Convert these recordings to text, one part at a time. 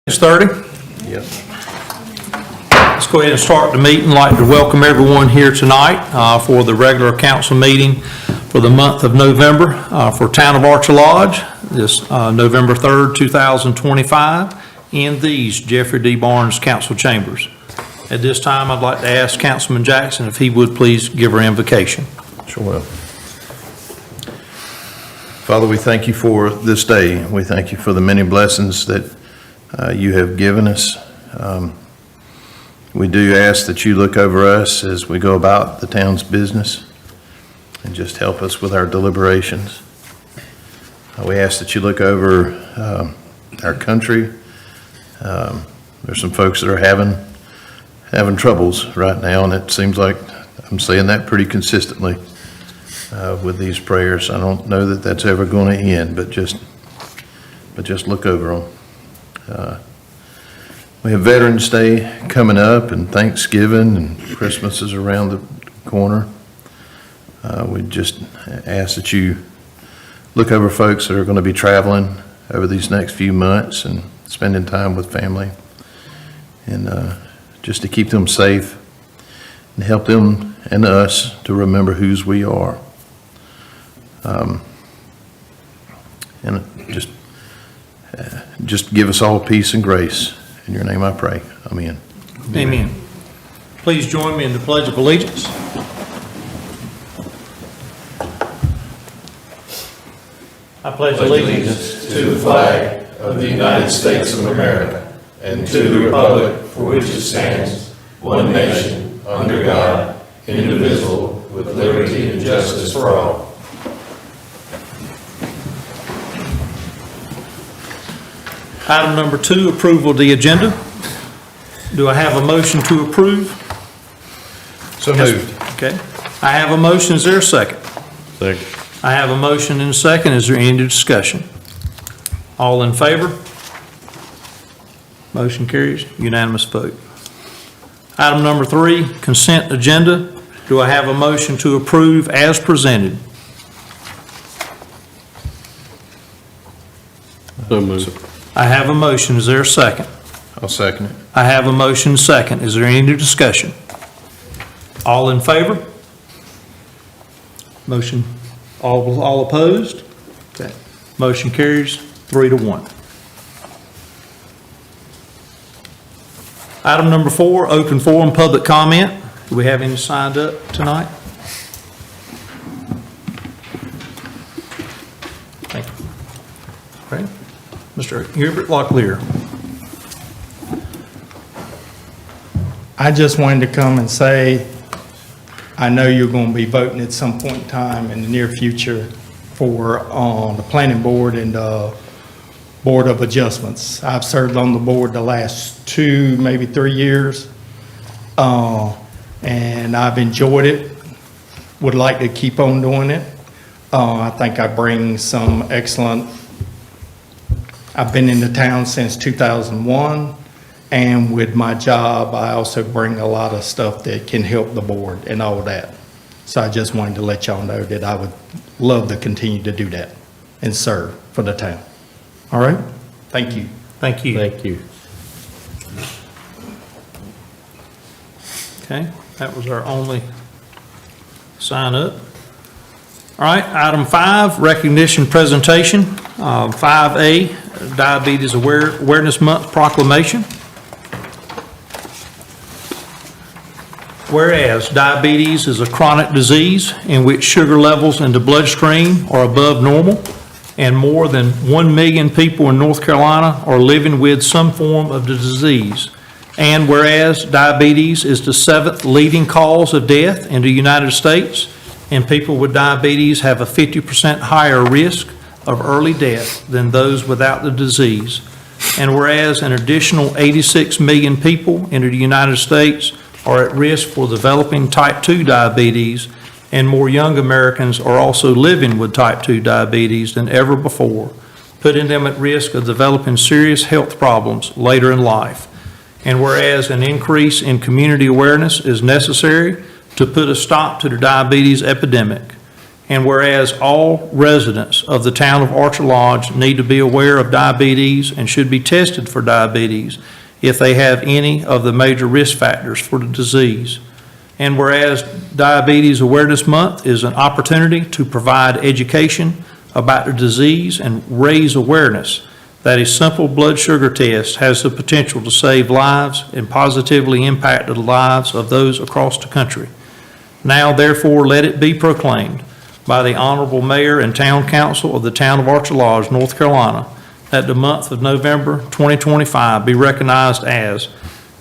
6:30. Yep. Let's go ahead and start the meeting. I'd like to welcome everyone here tonight for the regular council meeting for the month of November for Town of Archer Lodge, this November 3rd, 2025, in these Jeffrey D. Barnes Council Chambers. At this time, I'd like to ask Councilman Jackson if he would please give our invocation. Sure will. Father, we thank you for this day. We thank you for the many blessings that you have given us. We do ask that you look over us as we go about the town's business and just help us with our deliberations. We ask that you look over our country. There's some folks that are having troubles right now, and it seems like I'm saying that pretty consistently with these prayers. I don't know that that's ever going to end, but just look over them. We have Veterans Day coming up, and Thanksgiving, and Christmas is around the corner. We just ask that you look over folks that are going to be traveling over these next few months and spending time with family, and just to keep them safe and help them and us to remember whose we are. And just give us all peace and grace. In your name I pray. Amen. Amen. Please join me in the Pledge of Allegiance. I pledge allegiance to the flag of the United States of America and to the republic for which it stands, one nation, under God, indivisible, with liberty and justice for all. Item number 2, approval of the agenda. Do I have a motion to approve? So moved. Okay. I have a motion. Is there a second? Second. I have a motion and a second. Is there any discussion? All in favor? Motion carries. Unanimous vote. Item number 3, consent agenda. Do I have a motion to approve as presented? So moved. I have a motion. Is there a second? I'll second it. I have a motion second. Is there any discussion? All in favor? Motion, all opposed? Okay. Motion carries 3-1. Item number 4, open forum public comment. Do we have any signed up tonight? Thank you. Okay. Mr. Hubert Locklear. I just wanted to come and say, I know you're going to be voting at some point in time in the near future for the planning board and the Board of Adjustments. I've served on the board the last 2, maybe 3 years, and I've enjoyed it. Would like to keep on doing it. I think I bring some excellent. I've been in the town since 2001, and with my job, I also bring a lot of stuff that can help the board and all that. So I just wanted to let y'all know that I would love to continue to do that and serve for the town. All right? Thank you. Thank you. Thank you. Okay, that was our only sign up. All right, item 5, recognition presentation. 5A, Diabetes Awareness Month proclamation. Whereas diabetes is a chronic disease in which sugar levels in the bloodstream are above normal, and more than 1 million people in North Carolina are living with some form of the disease. And whereas diabetes is the 7th leading cause of death in the United States, and people with diabetes have a 50% higher risk of early death than those without the disease. And whereas an additional 86 million people in the United States are at risk for developing type 2 diabetes, and more young Americans are also living with type 2 diabetes than ever before, putting them at risk of developing serious health problems later in life. And whereas an increase in community awareness is necessary to put a stop to the diabetes epidemic. And whereas all residents of the town of Archer Lodge need to be aware of diabetes and should be tested for diabetes if they have any of the major risk factors for the disease. And whereas Diabetes Awareness Month is an opportunity to provide education about the disease and raise awareness that a simple blood sugar test has the potential to save lives and positively impact the lives of those across the country. Now therefore let it be proclaimed by the Honorable Mayor and Town Council of the Town of Archer Lodge, North Carolina, that the month of November 2025 be recognized as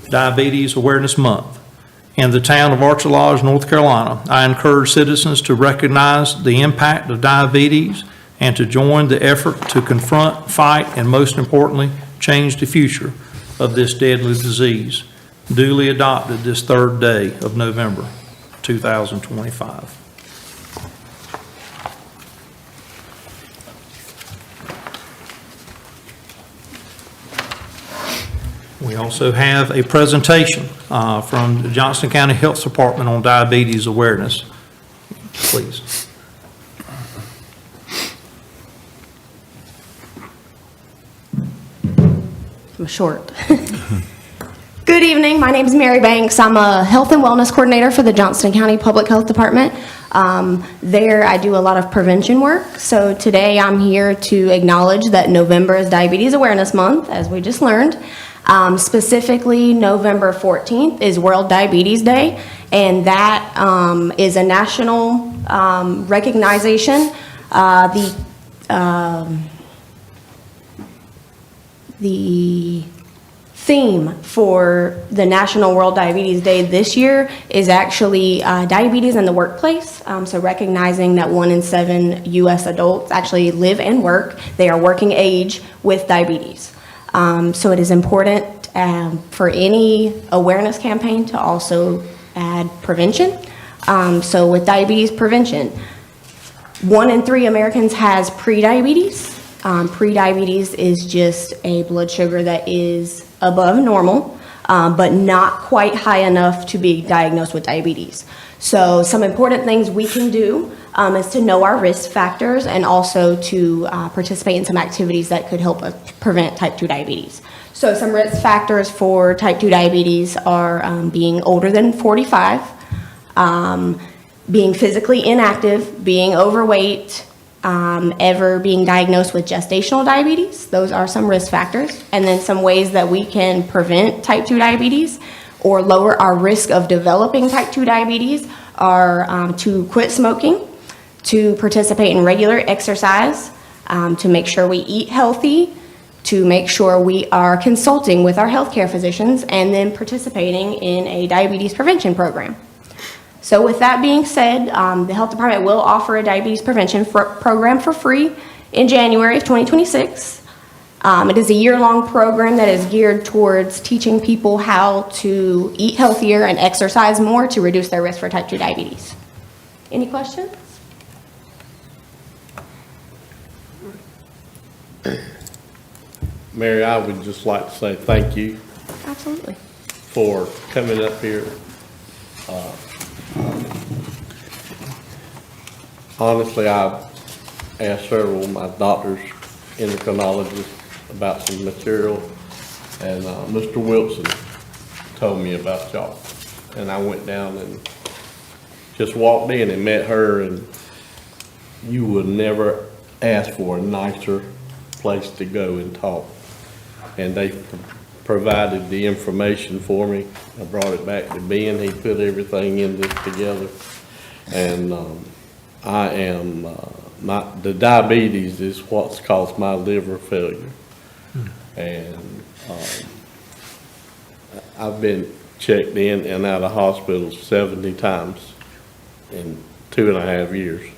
Diabetes Awareness Month. In the Town of Archer Lodge, North Carolina, I encourage citizens to recognize the impact of diabetes and to join the effort to confront, fight, and most importantly, change the future of this deadly disease, duly adopted this 3rd day of November 2025. We also have a presentation from the Johnston County Health Department on diabetes awareness. Please. I'm short. Good evening. My name is Mary Banks. I'm a health and wellness coordinator for the Johnston County Public Health Department. There I do a lot of prevention work. So today I'm here to acknowledge that November is Diabetes Awareness Month, as we just learned. Specifically, November 14th is World Diabetes Day, and that is a national recognition. The theme for the National World Diabetes Day this year is actually diabetes in the workplace. So recognizing that 1 in 7 U.S. adults actually live and work, they are working age with diabetes. So it is important for any awareness campaign to also add prevention. So with diabetes prevention, 1 in 3 Americans has prediabetes. Prediabetes is just a blood sugar that is above normal, but not quite high enough to be diagnosed with diabetes. So some important things we can do is to know our risk factors and also to participate in some activities that could help us prevent type 2 diabetes. So some risk factors for type 2 diabetes are being older than 45, being physically inactive, being overweight, ever being diagnosed with gestational diabetes. Those are some risk factors. And then some ways that we can prevent type 2 diabetes or lower our risk of developing type 2 diabetes are to quit smoking, to participate in regular exercise, to make sure we eat healthy, to make sure we are consulting with our healthcare physicians, and then participating in a diabetes prevention program. So with that being said, the health department will offer a diabetes prevention program for free in January of 2026. It is a year-long program that is geared towards teaching people how to eat healthier and exercise more to reduce their risk for type 2 diabetes. Any questions? Mary, I would just like to say thank you Absolutely. for coming up here. Honestly, I've asked several of my doctors, endocrinologists, about some material, and Mr. Wilson told me about y'all. And I went down and just walked in and met her, and you would never ask for a nicer place to go and talk. And they provided the information for me. I brought it back to Ben. He put everything in this together. And I am, the diabetes is what's caused my liver failure. And I've been checked in and out of hospital 70 times in 2.5 years.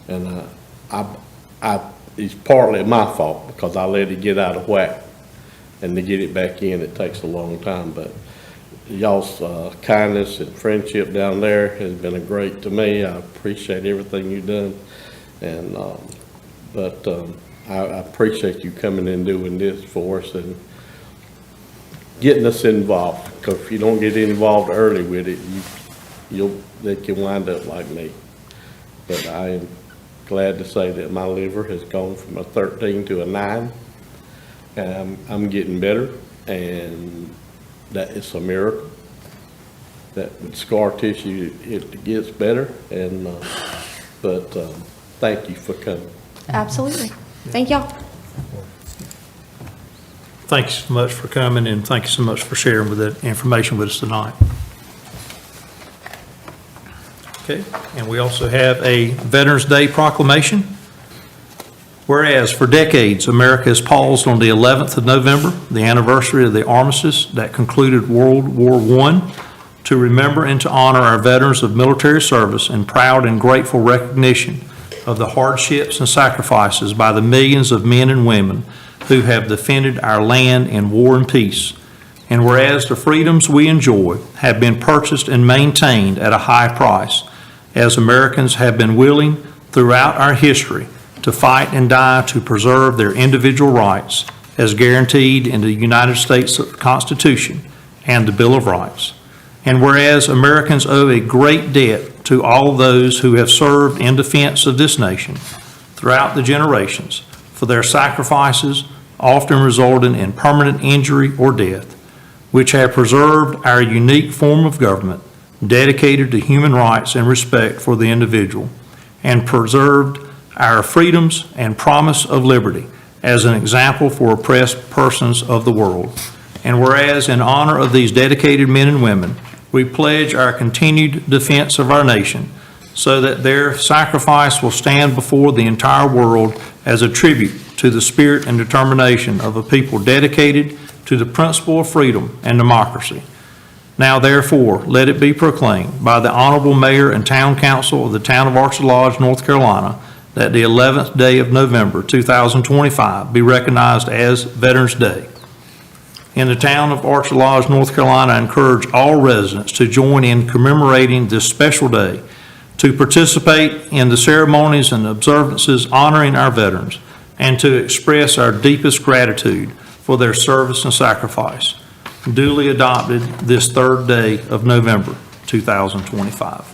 And it's partly my fault because I let it get out of whack. And to get it back in, it takes a long time. But y'all's kindness and friendship down there has been a great to me. I appreciate everything you've done. And I appreciate you coming and doing this for us and getting us involved. Because if you don't get involved early with it, they can wind up like me. but I am glad to say that my liver has gone from a 13 to a 9. I'm getting better, and that is a miracle. That with scar tissue, it gets better, and, but thank you for coming. Absolutely. Thank y'all. Thank you so much for coming, and thank you so much for sharing with that information with us tonight. Okay, and we also have a Veterans Day proclamation. Whereas for decades, America has paused on the 11th of November, the anniversary of the armistice that concluded World War I, to remember and to honor our veterans of military service in proud and grateful recognition of the hardships and sacrifices by the millions of men and women who have defended our land in war and peace. And whereas the freedoms we enjoy have been purchased and maintained at a high price, as Americans have been willing throughout our history to fight and die to preserve their individual rights as guaranteed in the United States Constitution and the Bill of Rights. And whereas Americans owe a great debt to all those who have served in defense of this nation throughout the generations for their sacrifices, often resulting in permanent injury or death, which have preserved our unique form of government dedicated to human rights and respect for the individual, and preserved our freedoms and promise of liberty as an example for oppressed persons of the world. And whereas in honor of these dedicated men and women, we pledge our continued defense of our nation so that their sacrifice will stand before the entire world as a tribute to the spirit and determination of a people dedicated to the principle of freedom and democracy. Now therefore, let it be proclaimed by the Honorable Mayor and Town Council of the Town of Archer Lodge, North Carolina, that the 11th day of November 2025 be recognized as Veterans Day. In the Town of Archer Lodge, North Carolina, I encourage all residents to join in commemorating this special day, to participate in the ceremonies and observances honoring our veterans, and to express our deepest gratitude for their service and sacrifice. Duly adopted this 3rd day of November 2025.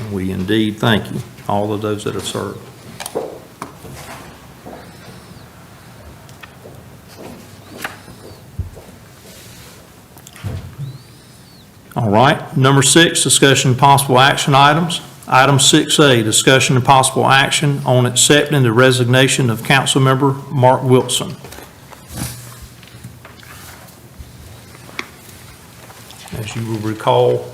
And we indeed thank you, all of those that have served. All right, number 6, discussion and possible action items. Item 6A, discussion and possible action on accepting the resignation of Councilmember Mark Wilson. As you will recall,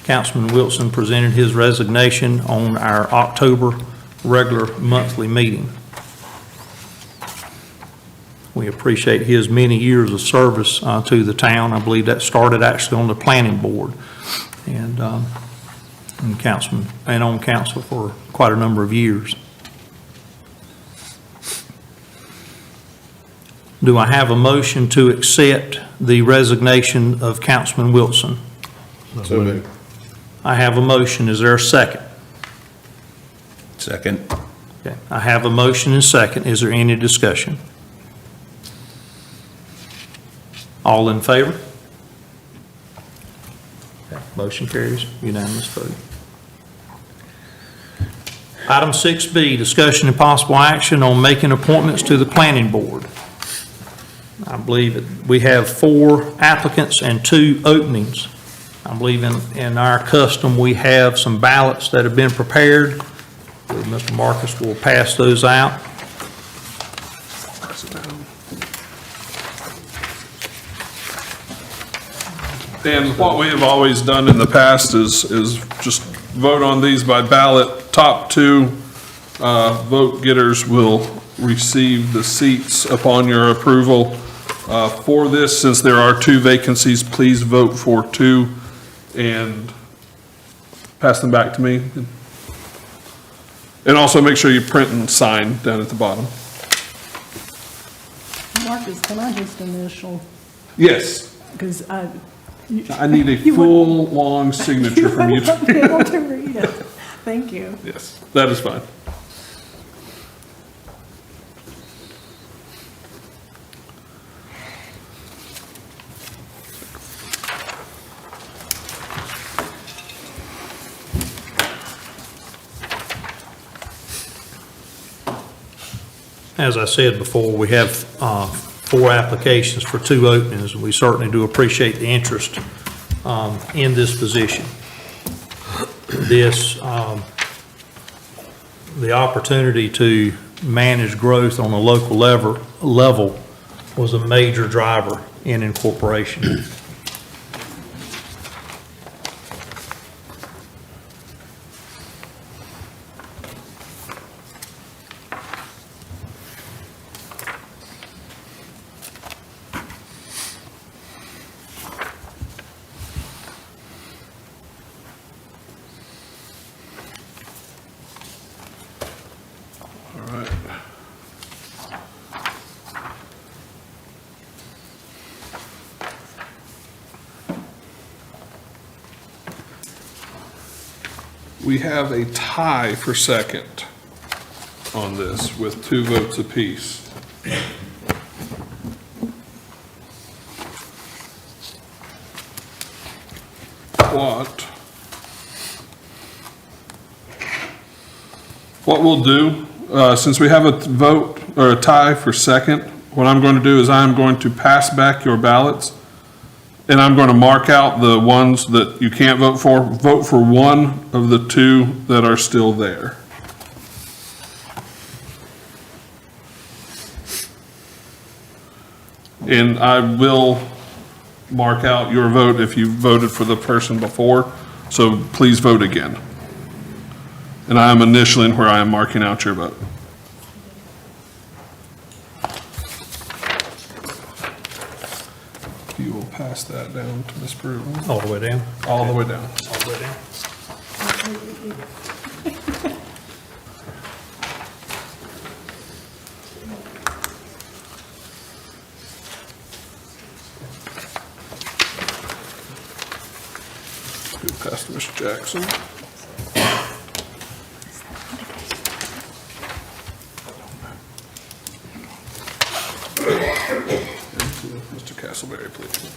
Councilman Wilson presented his resignation on our October regular monthly meeting. We appreciate his many years of service to the town. I believe that started actually on the planning board and councilman and on council for quite a number of years. Do I have a motion to accept the resignation of Councilman Wilson? So moved. I have a motion. Is there a second? Second. Okay. I have a motion and second. Is there any discussion? All in favor? Okay. Motion carries, unanimous vote. Item 6B, discussion and possible action on making appointments to the planning board. I believe that we have 4 applicants and 2 openings. I believe in our custom, we have some ballots that have been prepared. Mr. Marcus will pass those out. And what we have always done in the past is just vote on these by ballot. Top 2 vote getters will receive the seats upon your approval. For this, since there are 2 vacancies, please vote for 2 and pass them back to me. And also make sure you print and sign down at the bottom. Marcus, can I just initial? Yes, Because I need a full, long signature from you. wouldn't be able to read it. Thank you. Yes, that is fine. as I said before, we have 4 applications for 2 openings. We certainly do appreciate the interest in this position. The opportunity to manage growth on a local level was a major driver in incorporation. We have a tie for second on this with 2 votes apiece. What we'll do, since we have a vote or a tie for second, what I'm going to do is I'm going to pass back your ballots, and I'm going to mark out the ones that you can't vote for. Vote for one of the 2 that are still there. And I will mark out your vote if you voted for the person before, so please vote again. And I am initialing where I am marking out your vote. You will pass that down to Ms. Brewer. All the way down? All the way down. All the way down. Go past Mr. Jackson. Mr. Castleberry, please.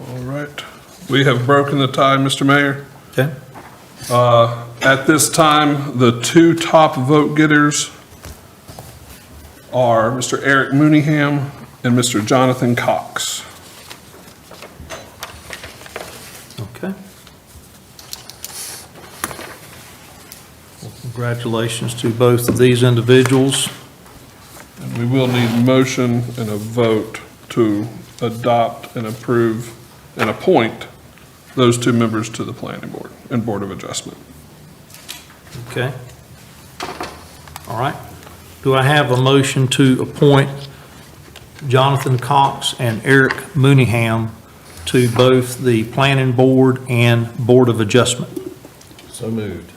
All right. We have broken the tie, Mr. Mayor. Okay. At this time, the 2 top vote getters are Mr. Eric Mooneyham and Mr. Jonathan Cox. Okay. Well, congratulations to both of these individuals. And we will need a motion and a vote to adopt and approve and appoint those 2 members to the planning board and board of adjustment. Okay. All right. Do I have a motion to appoint Jonathan Cox and Eric Mooneyham to both the planning board and board of adjustment? So moved.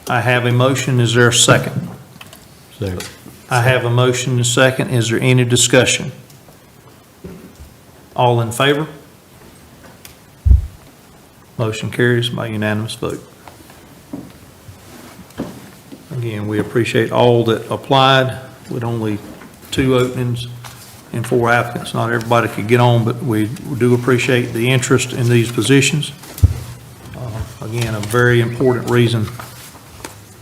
I have a motion. Is there a second? Second. I have a motion and a second. Is there any discussion? All in favor? Motion carries by unanimous vote. Again, we appreciate all that applied with only 2 openings and 4 applicants. Not everybody could get on, but we do appreciate the interest in these positions. Again, a very important reason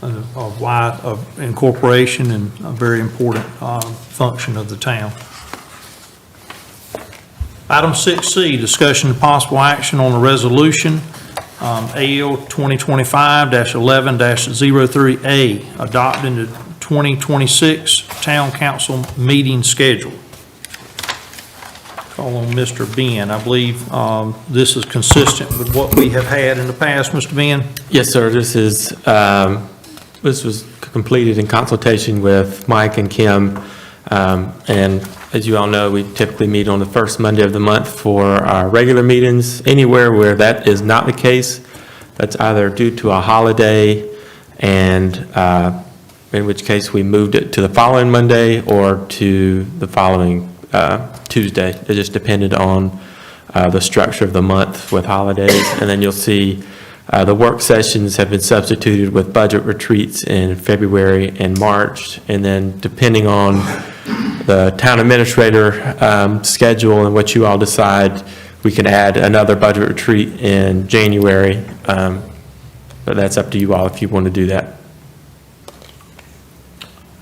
of why of incorporation and a very important function of the town. Item 6C, discussion and possible action on a resolution, AL 2025-11-03A, adopting the 2026 Town Council meeting schedule. Call on Mr. Ben. I believe this is consistent with what we have had in the past, Mr. Ben? Yes, sir. This was completed in consultation with Mike and Kim And as you all know, we typically meet on the first Monday of the month for our regular meetings. Anywhere where that is not the case, that's either due to a holiday, and in which case we moved it to the following Monday or to the following Tuesday. It just depended on the structure of the month with holidays. And then you'll see the work sessions have been substituted with budget retreats in February and March. And then depending on the town administrator schedule and what you all decide, we can add another budget retreat in January. But that's up to you all if you want to do that.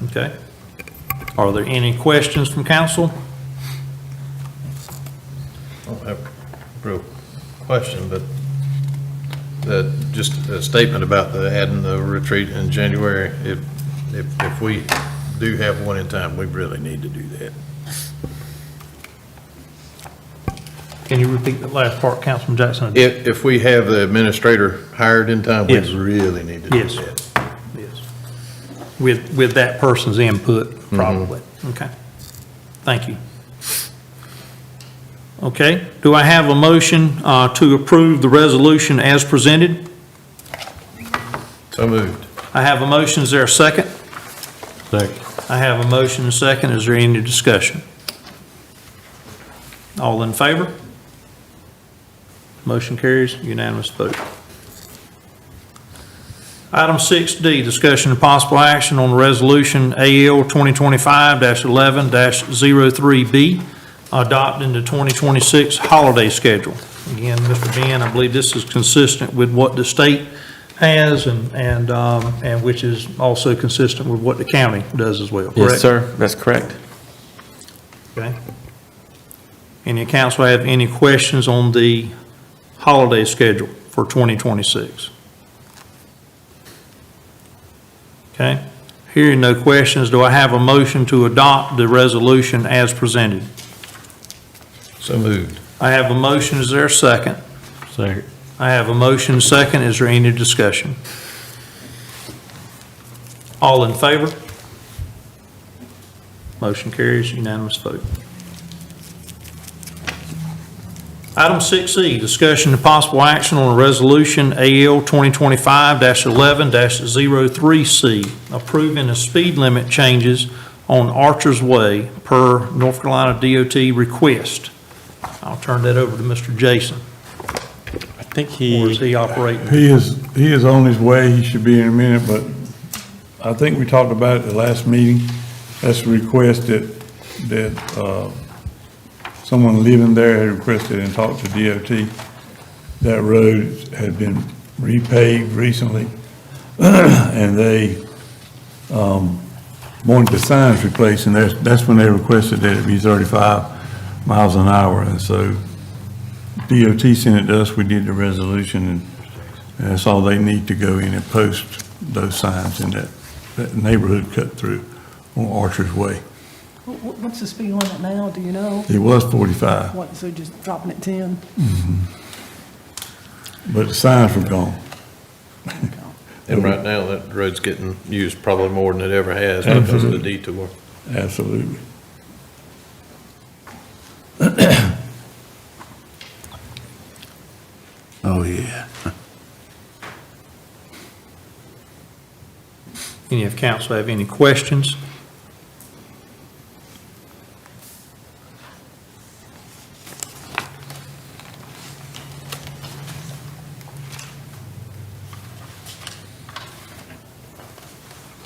Okay. Are there any questions from council? I don't have a real question, but just a statement about adding the retreat in January. If we do have one in time, we really need to do that. Can you repeat the last part, Councilman Jackson? If we have the administrator hired in time, we Yes. really need to do Yes. that. Yes. With that person's input, probably. Okay. Thank you. Okay, do I have a motion to approve the resolution as presented? So moved. I have a motion, is there a second? Second. I have a motion and a second, is there any discussion? All in favor? Motion carries, unanimous vote. Item 6D, discussion and possible action on resolution AL 2025-11-03B, adopting the 2026 holiday schedule. Again, Mr. Ben, I believe this is consistent with what the state has and which is also consistent with what the county does as well, correct? Yes, sir, that's correct. Okay. Any council have any questions on the holiday schedule for 2026? Okay. Hearing no questions, do I have a motion to adopt the resolution as presented? So moved. I have a motion, is there a second? Second. I have a motion, second, is there any discussion? All in favor? Motion carries, unanimous vote. Item 6E, discussion and possible action on a resolution AL 2025-11-03C, approving the speed limit changes on Archer's Way per North Carolina DOT request. I'll turn that over to Mr. Jason. I think Or is he operating? He is on his way, he should be in a minute, but I think we talked about it at the last meeting. That's a request that someone living there had requested and talked to DOT. That road had been repaved recently, and they wanted the signs replaced, and that's when they requested that it be 35 miles an hour, and so DOT sent it to us, we did the resolution, and that's all they need to go in and post those signs in that neighborhood cut through on Archer's Way. What's the speed limit now, do you know? It was 45, What, so just dropping it 10? but the signs were gone. And right now, that road's getting used probably more than it ever has because of the detour. Absolutely. Oh, yeah. Any of council have any questions?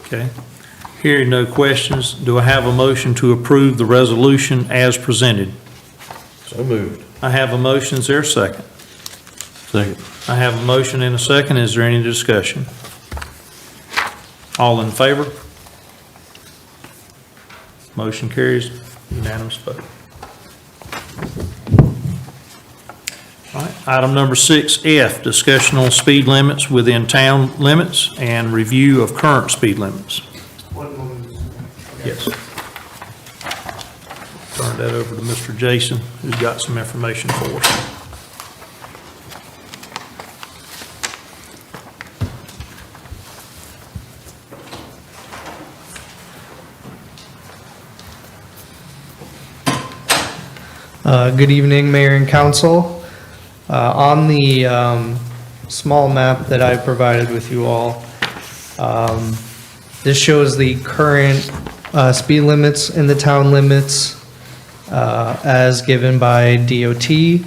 Okay. Hearing no questions, do I have a motion to approve the resolution as presented? So moved. I have a motion, is there a second? Second. I have a motion and a second, is there any discussion? All in favor? Motion carries, unanimous vote. All right, item number 6F, discussion on speed limits within town limits and review of current speed limits. Yes. Turn that over to Mr. Jason, who's got some information for us. Good evening, Mayor and Council. On the small map that I provided with you all, this shows the current speed limits in the town limits as given by DOT. In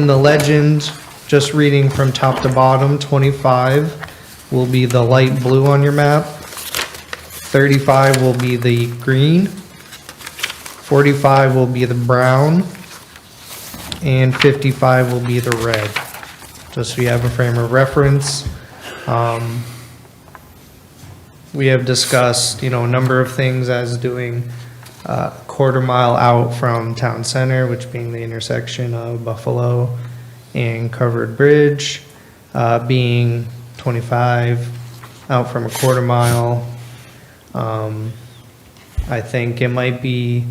the legend, just reading from top to bottom, 25 will be the light blue on your map, 35 will be the green, 45 will be the brown, and 55 will be the red. Just so you have a frame of reference. We have discussed, a number of things as doing quarter mile out from town center, which being the intersection of Buffalo and Covered Bridge, being 25 out from a quarter mile. I think it might be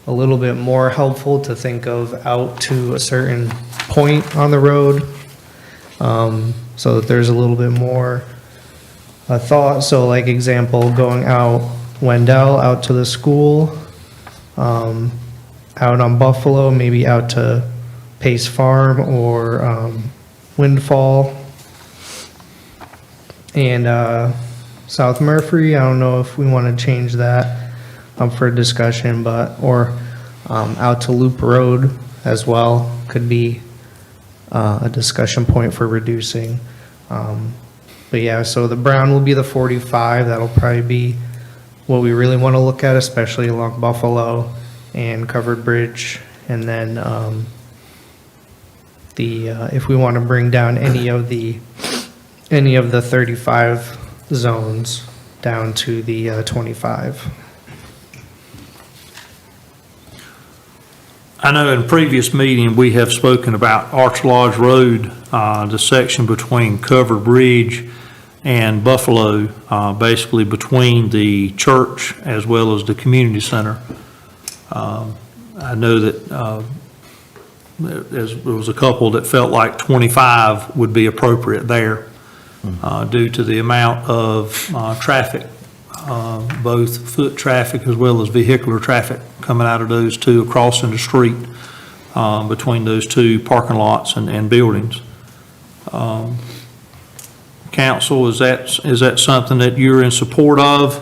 a little bit more helpful to think of out to a certain point on the road, so that there's a little bit more thought. So like example, going out Wendell, out to the school, out on Buffalo, maybe out to Pace Farm or Windfall, and South Murphy. I don't know if we want to change that for discussion, but, or out to Loop Road as well, could be a discussion point for reducing. But yeah, so the brown will be the 45, that'll probably be what we really want to look at, especially along Buffalo and Covered Bridge. And then if we want to bring down any of the 35 zones down to the 25. I know in a previous meeting, we have spoken about Arch Lodge Road, the section between Covered Bridge and Buffalo, basically between the church as well as the community center. I know that there was a couple that felt like 25 would be appropriate there due to the amount of traffic, both foot traffic as well as vehicular traffic coming out of those two, crossing the street between those two parking lots and buildings. Council, is that something that you're in support of?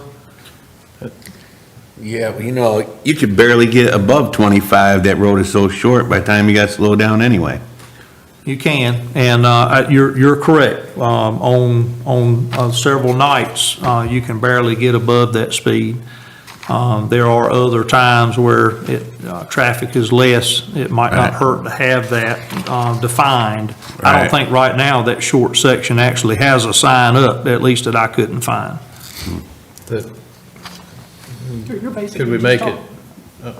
Yeah, well, you could barely get above 25. That road is so short by the time you got to slow down anyway. You can, and you're correct. On several nights, you can barely get above that speed. There are other times where traffic is less. It might not hurt to have that defined. I don't think right now that short section actually has a sign up, at least that I couldn't find. You're basically Could we just make talk- it,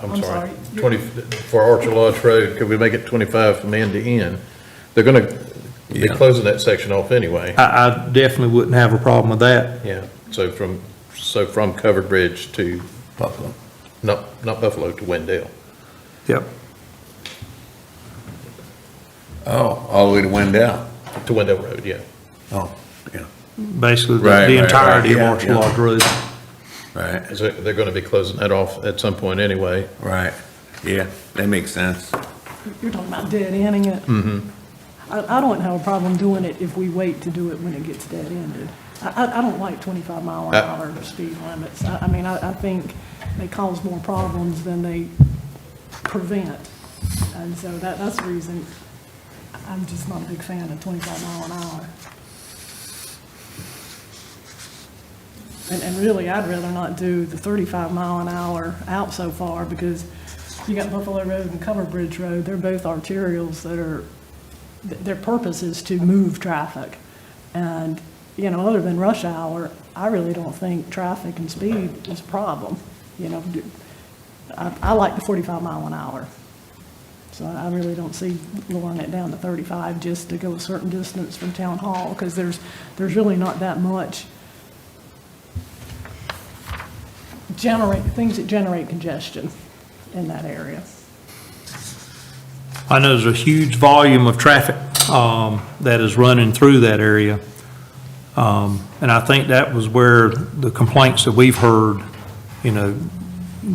I'm I'm sorry, sorry. 20, for Archer Lodge Road, could we make it 25 from end to end? They're going to be closing that section off anyway. I definitely wouldn't have a problem with that. Yeah, so from Covered Bridge to Buffalo, not Buffalo, to Wendell. Yep. Oh, all the way to Wendell. To Wendell Road, yeah. Oh, yeah. Basically, Right, the right, entirety of right, yeah, Arch yeah. Lodge Road. Right, So they're going to be closing that off at some point anyway. right. Yeah, that makes sense. You're talking about dead ending it? Mm-hmm. I don't have a problem doing it if we wait to do it when it gets dead ended. I don't like 25 mile an hour speed limits. I mean, I think they cause more problems than they prevent. And so that's the reason I'm just not a big fan of 25 mile an hour. And really, I'd rather not do the 35 mile an hour out so far, because you got Buffalo Road and Covered Bridge Road. They're both arterials that are, their purpose is to move traffic. And, other than rush hour, I really don't think traffic and speed is a problem. I like the 45 mile an hour. So I really don't see lowering it down to 35 just to go a certain distance from Town Hall, because there's really not that much things that generate congestion in that area. I know there's a huge volume of traffic that is running through that area. And I think that was where the complaints that we've heard,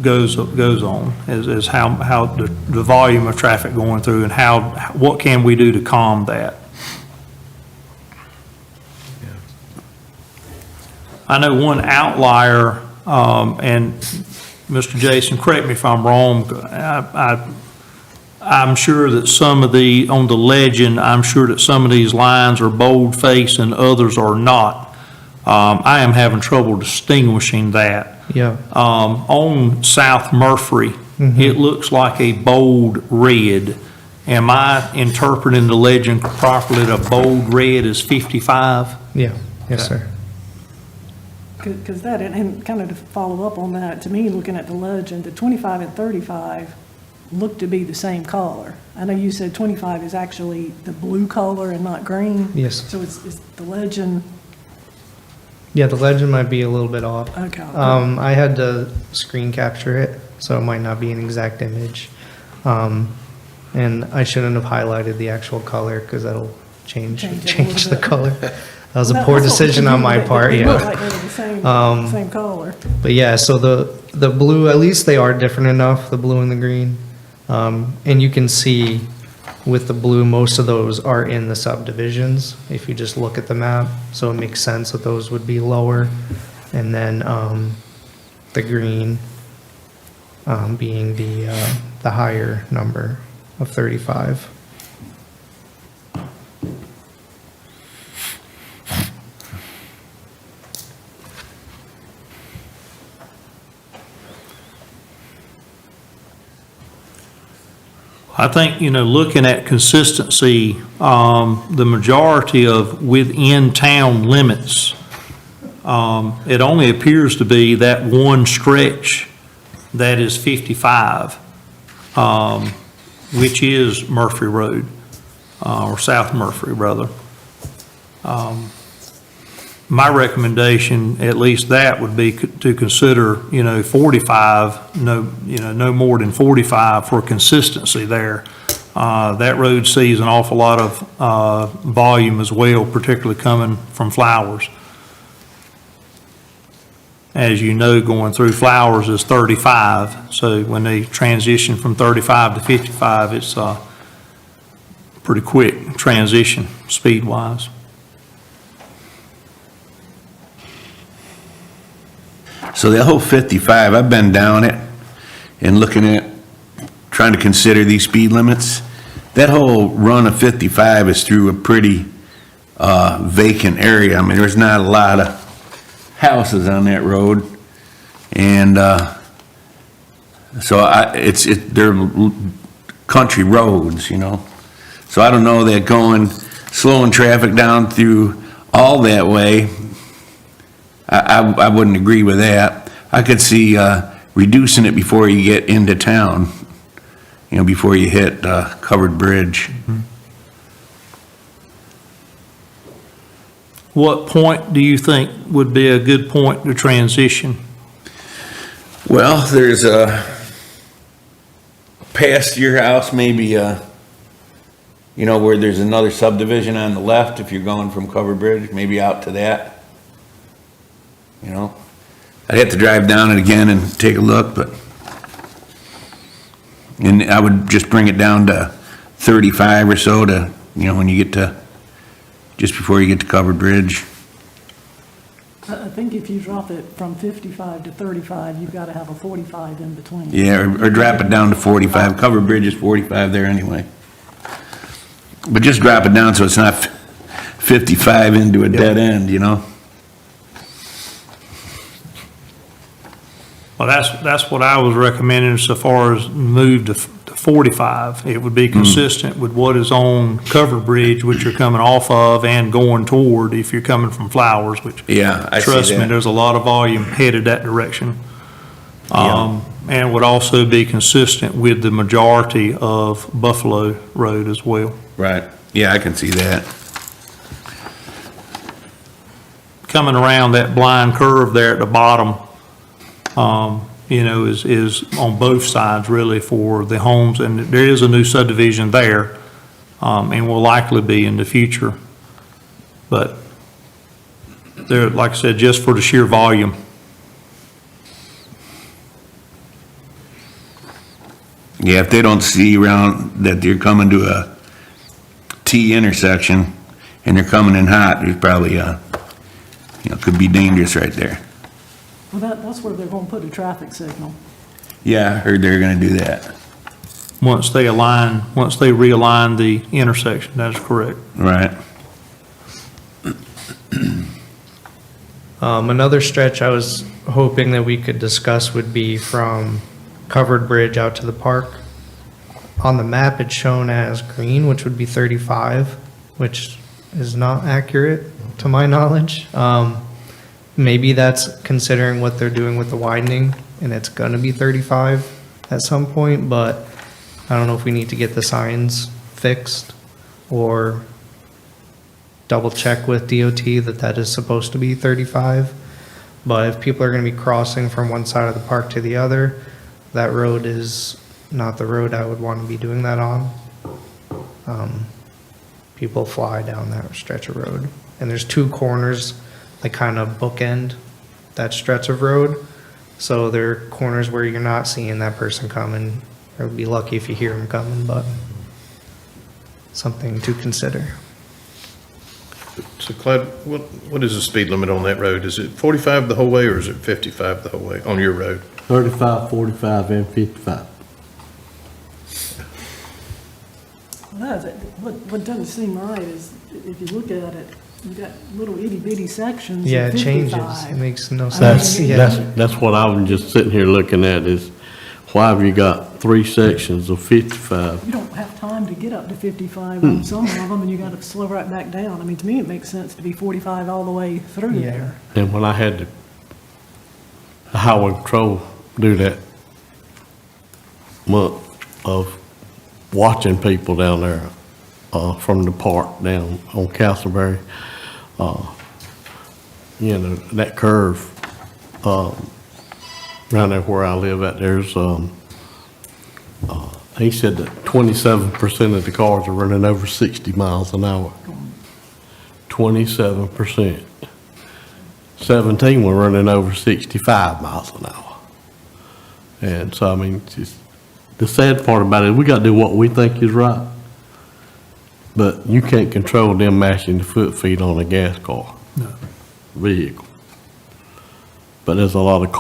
goes on, as how the volume of traffic going through and what can we do to calm that? I know one outlier, and Mr. Jason, correct me if I'm wrong, I'm sure that on the legend, I'm sure that some of these lines are bold-faced and others are not. I am having trouble distinguishing that. Yeah. On South Murphy, it looks like a bold red. Am I interpreting the legend properly that a bold red is 55? Yeah, yes, sir. Because that, and kind of to follow up on that, to me, looking at the legend, the 25 and 35 look to be the same color. I know you said 25 is actually the blue color and not green. Yes. So it's the legend, Yeah, the legend might be a little bit off. okay. I had to screen capture it, so it might not be an exact image. And I shouldn't have highlighted the actual color because that'll change Change it a little the bit. color. That was a That- poor that's what decision on my they- part, they look yeah. like they're the same color. But yeah, so the blue, at least they are different enough, the blue and the green. And you can see with the blue, most of those are in the subdivisions, if you just look at the map. So it makes sense that those would be lower. And then, the green, being the higher number of 35. I think, looking at consistency, the majority of within town limits, it only appears to be that one stretch that is 55, which is Murphy Road, or South Murphy, rather. My recommendation, at least that, would be to consider, 45, no more than 45 for consistency there. That road sees an awful lot of volume as well, particularly coming from Flowers. As you know, going through Flowers is 35, so when they transition from 35 to 55, it's a pretty quick transition, speed-wise. So the whole 55, I've been down it and looking at, trying to consider these speed limits. That whole run of 55 is through a pretty vacant area. I mean, there's not a lot of houses on that road. And so they're country roads, So I don't know that slowing traffic down through all that way, I wouldn't agree with that. I could see reducing it before you get into town, before you hit Covered Bridge. What point do you think would be a good point to transition? Well, there's past your house, maybe, where there's another subdivision on the left, if you're going from Covered Bridge, maybe out to that. I'd have to drive down it again and take a look, and I would just bring it down to 35 or so to, when you get to, just before you get to Covered Bridge. I think if you drop it from 55 to 35, you've got to have a 45 in between. Yeah, or drop it down to 45. Covered Bridge is 45 there anyway. But just drop it down so it's not 55 into a dead end, Well, that's what I was recommending so far as move to 45. It would be consistent with what is on Covered Bridge, which you're coming off of and going toward if you're coming from Flowers, which, Yeah, I see trust me, that. there's a lot of volume headed that direction. Yeah. And would also be consistent with the majority of Buffalo Road as well. Right. Yeah, I can see that. Coming around that blind curve there at the bottom, is on both sides really for the homes, and there is a new subdivision there, and will likely be in the future. But there, like I said, just for the sheer volume. Yeah, if they don't see around that you're coming to a T intersection and they're coming in hot, there's probably could be dangerous right there. Well, that's where they're gonna put a traffic signal. Yeah, I heard they're gonna do that. Once they realign the intersection, that is correct. Right. Another stretch I was hoping that we could discuss would be from Covered Bridge out to the park. On the map, it's shown as green, which would be 35, which is not accurate to my knowledge. Maybe that's considering what they're doing with the widening, and it's gonna be 35 at some point, but I don't know if we need to get the signs fixed or double check with DOT that that is supposed to be 35. But if people are gonna be crossing from one side of the park to the other, that road is not the road I would want to be doing that on. People fly down that stretch of road. And there's two corners that kind of bookend that stretch of road. So there are corners where you're not seeing that person coming. Or would be lucky if you hear them coming, but something to consider. So Clyde, what is the speed limit on that road? Is it 45 the whole way, or is it 55 the whole way on your road? 35, 45, and 55. What doesn't seem right is, if you look at it, you got little itty bitty sections Yeah, of it changes. 55. It makes no That's, sense. Yeah. that's what I was just sitting here looking at is, why have you got 3 sections of 55? You don't have time to get up to 55 on some of them, and you gotta slow right back down. I mean, to me, it makes sense to be 45 all the way through Yeah. there. And when I had the highway patrol do that month of watching people down there, from the park down on Castleberry, that curve, around there where I live at, there's, he said that 27% of the cars are running over 60 miles an hour. 27%. 17 were running over 65 miles an hour. And so, I mean, just, the sad part about it, we gotta do what we think is right. But you can't control them mashing the foot feet on a gas car. Vehicle. But there's a lot of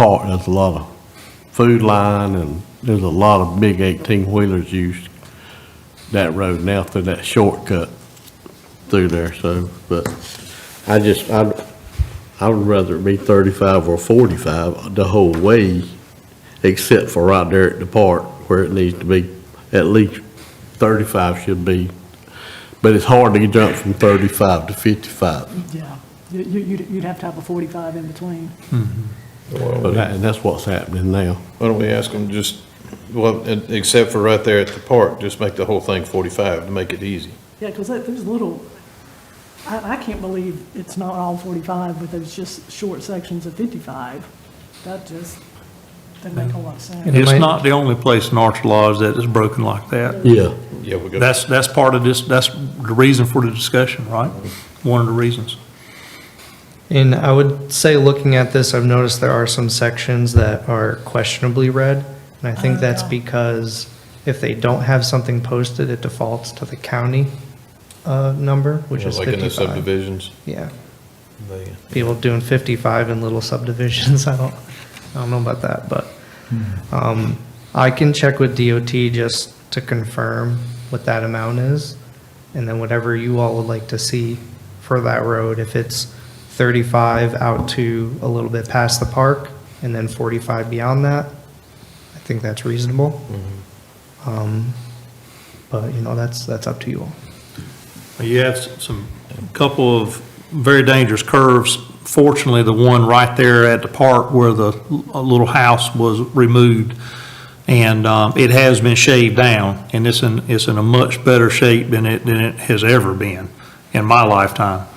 food line, and there's a lot of big 18-wheelers use that road now through that shortcut through there, so, but I would rather it be 35 or 45 the whole way, except for right there at the park where it needs to be, at least 35 should be. But it's hard to jump from 35 to 55. Yeah, you'd have to have a 45 in between. And that's what's happening now. Why don't we ask them except for right there at the park, just make the whole thing 45 to make it easy. Yeah, because there's little, I can't believe it's not all 45, but there's just short sections of 55. That just doesn't make a lot of sense. It's not the only place in Archer Lodge that is broken like that. Yeah. Yeah, we go. That's part of this, that's the reason for the discussion, right? One of the reasons. And I would say, looking at this, I've noticed there are some sections that are questionably red. And I think that's because if they don't have something posted, it defaults to the county number, which is Like in the 55. subdivisions. Yeah. People doing 55 in little subdivisions, I don't know about that, but I can check with DOT just to confirm what that amount is. And then whatever you all would like to see for that road, if it's 35 out to a little bit past the park and then 45 beyond that, I think that's reasonable. But that's up to you all. You have a couple of very dangerous curves. Fortunately, the one right there at the park where the little house was removed, and it has been shaved down, and it's in a much better shape than it has ever been in my lifetime.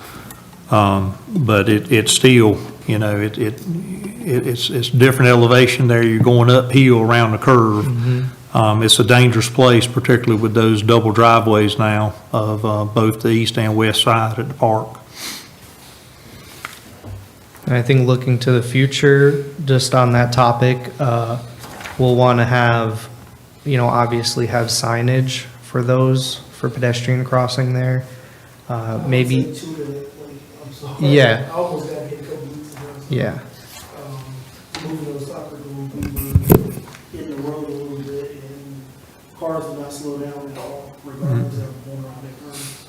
But it's still, it's different elevation there. You're going uphill around the curve. It's a dangerous place, particularly with those double driveways now of both the east and west side at the park. And I think looking to the future, just on that topic, we'll want to have obviously have signage for those, for pedestrian crossing there. Maybe, I'm sorry. Yeah. I almost got hit a couple weeks ago. yeah, Moving those soccer goals, we were hitting the road a little bit, and cars did not slow down at all, regardless of going around that curve.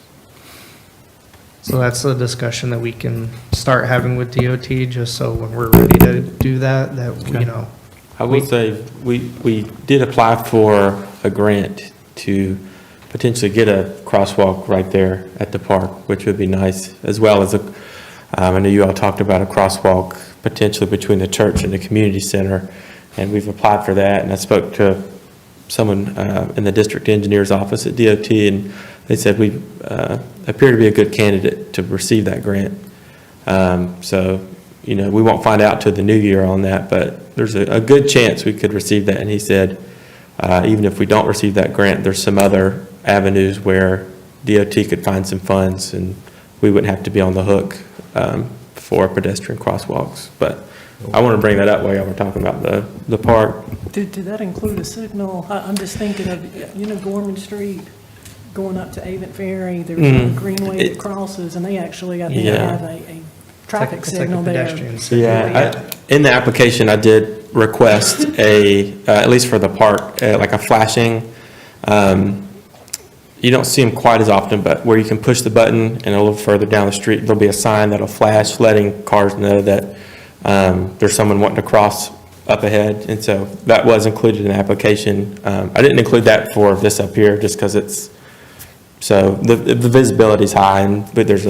so that's a discussion that we can start having with DOT, just so when we're ready to do that, I will say, we did apply for a grant to potentially get a crosswalk right there at the park, which would be nice, as well as I know you all talked about a crosswalk potentially between the church and the community center, and we've applied for that, and I spoke to someone in the district engineer's office at DOT, and they said we appear to be a good candidate to receive that grant. So, we won't find out till the new year on that, but there's a good chance we could receive that, and he said, even if we don't receive that grant, there's some other avenues where DOT could find some funds, and we wouldn't have to be on the hook for pedestrian crosswalks. But I want to bring that up while y'all were talking about the park. Did that include a signal? I'm just thinking of, Gorman Street going up to Avon Ferry. There's a greenway that crosses, and they actually, I think, Yeah. have a traffic it's like a signal there. pedestrian signal. Yeah, in the application, I did request at least for the park, like a flashing, you don't see them quite as often, but where you can push the button and a little further down the street, there'll be a sign that'll flash, letting cars know that there's someone wanting to cross up ahead. And so that was included in the application. I didn't include that for this up here just because the visibility is high, but there's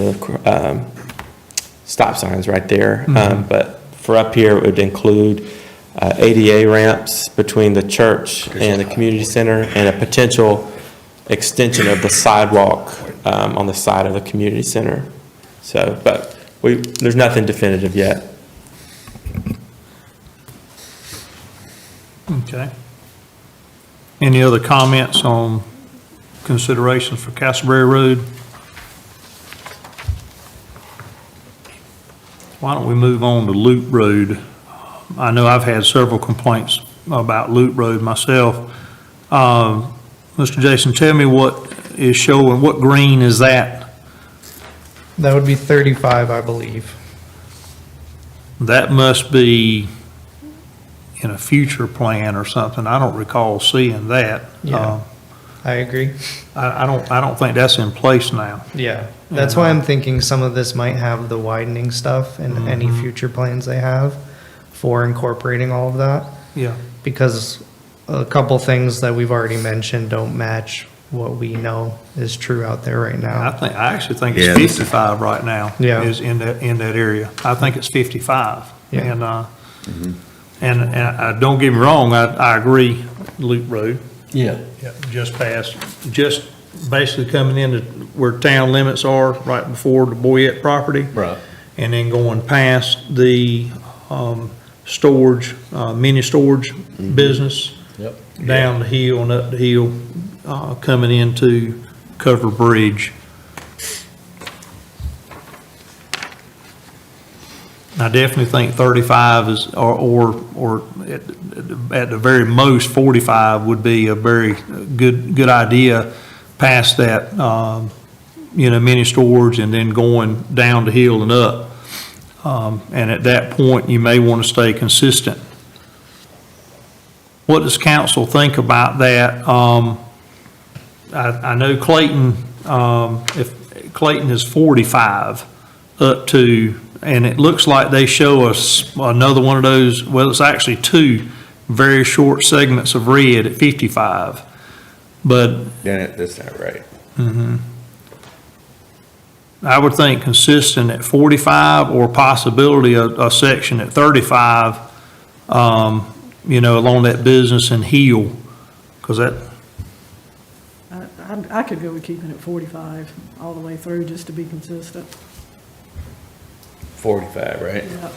stop signs right there. But for up here, it would include ADA ramps between the church and the community center, and a potential extension of the sidewalk on the side of the community center. So, but there's nothing definitive yet. Okay. Any other comments on considerations for Castleberry Road? Why don't we move on to Loop Road? I know I've had several complaints about Loop Road myself. Mr. Jason, tell me what is showing, what green is that? That would be 35, I believe. That must be in a future plan or something. I don't recall seeing that. Yeah. I agree. I don't think that's in place now. Yeah, that's why I'm thinking some of this might have the widening stuff and any future plans they have for incorporating all of that. Yeah. Because a couple things that we've already mentioned don't match what we know is true out there right now. I actually think Yeah, it's this is- 55 right now. Yeah. Is in that area. I think it's 55. Yeah. And don't get me wrong, I agree, Loop Road. Yeah. Just basically coming into where town limits are, right before the Boyette property. Right. And then going past the storage, mini storage business. Yep. Down the hill and up the hill, coming into Cover Bridge. I definitely think 35 is, or at the very most, 45 would be a very good idea past that, mini storage and then going down the hill and up. And at that point, you may want to stay consistent. What does council think about that? I know Clayton, if Clayton is 45 up to, and it looks like they show us another one of those, well, it's actually two very short segments of red at 55. But That's not right. I would think consistent at 45 or possibility a section at 35, along that business and Hill, because that, I could go with keeping it 45 all the way through, just to be consistent. 45, right? Yeah.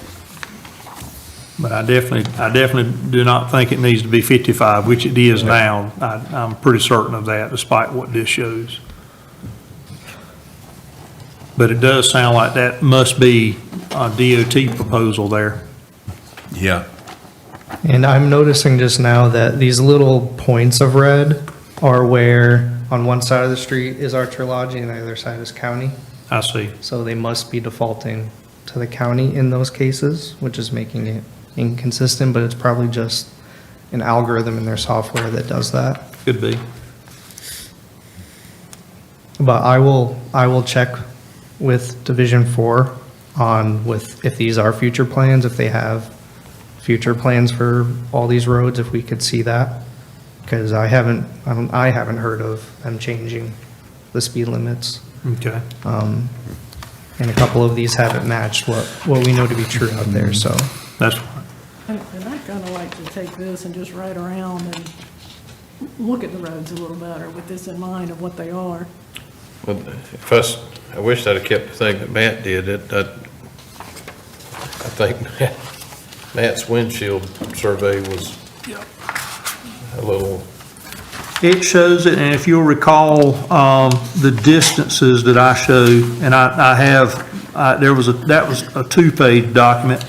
but I definitely do not think it needs to be 55, which it is now. I'm pretty certain of that, despite what this shows. But it does sound like that must be a DOT proposal there. Yeah. And I'm noticing just now that these little points of red are where on one side of the street is Archer Lodging and the other side is county. I see. So they must be defaulting to the county in those cases, which is making it inconsistent, but it's probably just an algorithm in their software that does that. Could be. But I will check with Division 4 on if these are future plans, if they have future plans for all these roads, if we could see that. Because I haven't heard of them changing the speed limits. Okay. And a couple of these haven't matched what we know to be true out there, so. That's, And I'd kind of like to take this and just ride around and look at the roads a little better with this in mind of what they are. Well, first, I wish I'd have kept the thing that Matt did. I think Matt's windshield survey was a little, it shows it, and if you'll recall, the distances that I showed, and I have, that was a 2-page document.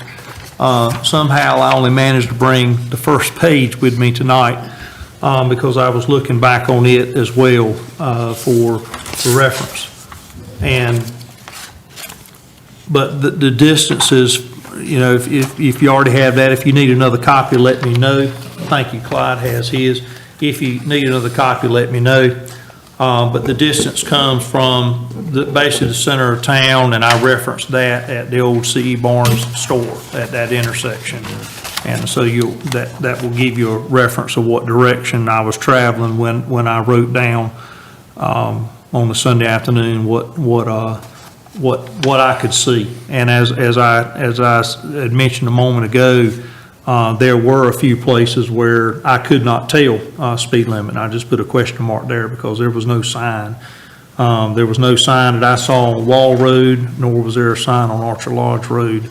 Somehow I only managed to bring the first page with me tonight, because I was looking back on it as well, for reference. But the distances, you know, if you already have that, if you need another copy, let me know. Thank you, Clyde has his. If you need another copy, let me know. But the distance comes from basically the center of town, and I referenced that at the old C.E. Barnes store at that intersection. And so that will give you a reference of what direction I was traveling when I wrote down, on the Sunday afternoon, what I could see. And as I had mentioned a moment ago, there were a few places where I could not tell speed limit. I just put a question mark there because there was no sign. There was no sign that I saw on Wall Road, nor was there a sign on Archer Lodge Road,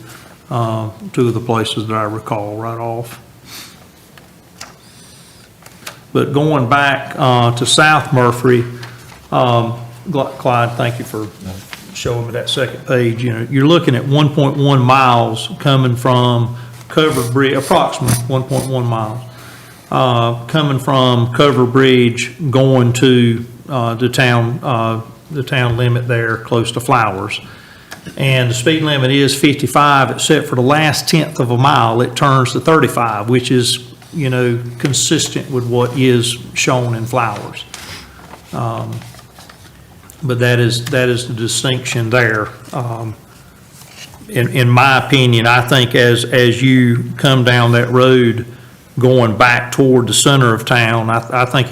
two of the places that I recall right off. But going back to South Murphy, Clyde, thank you for showing me that second page. You know, you're looking at 1.1 miles coming from Covered Bridge, approximately 1.1 miles, coming from Covered Bridge going to the town limit there close to Flowers. And the speed limit is 55, except for the last 1/10 of a mile, it turns to 35, which is, you know, consistent with what is shown in Flowers. But that is the distinction there. In my opinion, I think as you come down that road going back toward the center of town, I think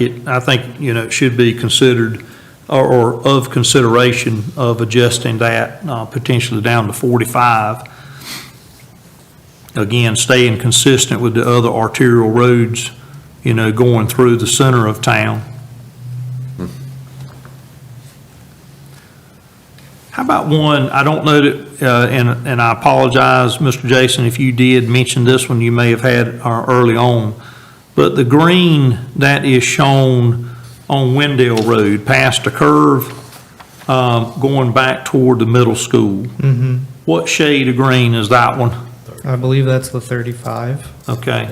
you know, it should be considered or of consideration of adjusting that potentially down to 45. Again, staying consistent with the other arterial roads, you know, going through the center of town. How about one, I don't know that, and I apologize, Mr. Jason, if you did mention this one, you may have had early on, but the green that is shown on Wendell Road, past the curve, going back toward the middle school. Mm-hmm. What shade of green is that one? I believe that's the 35. Okay,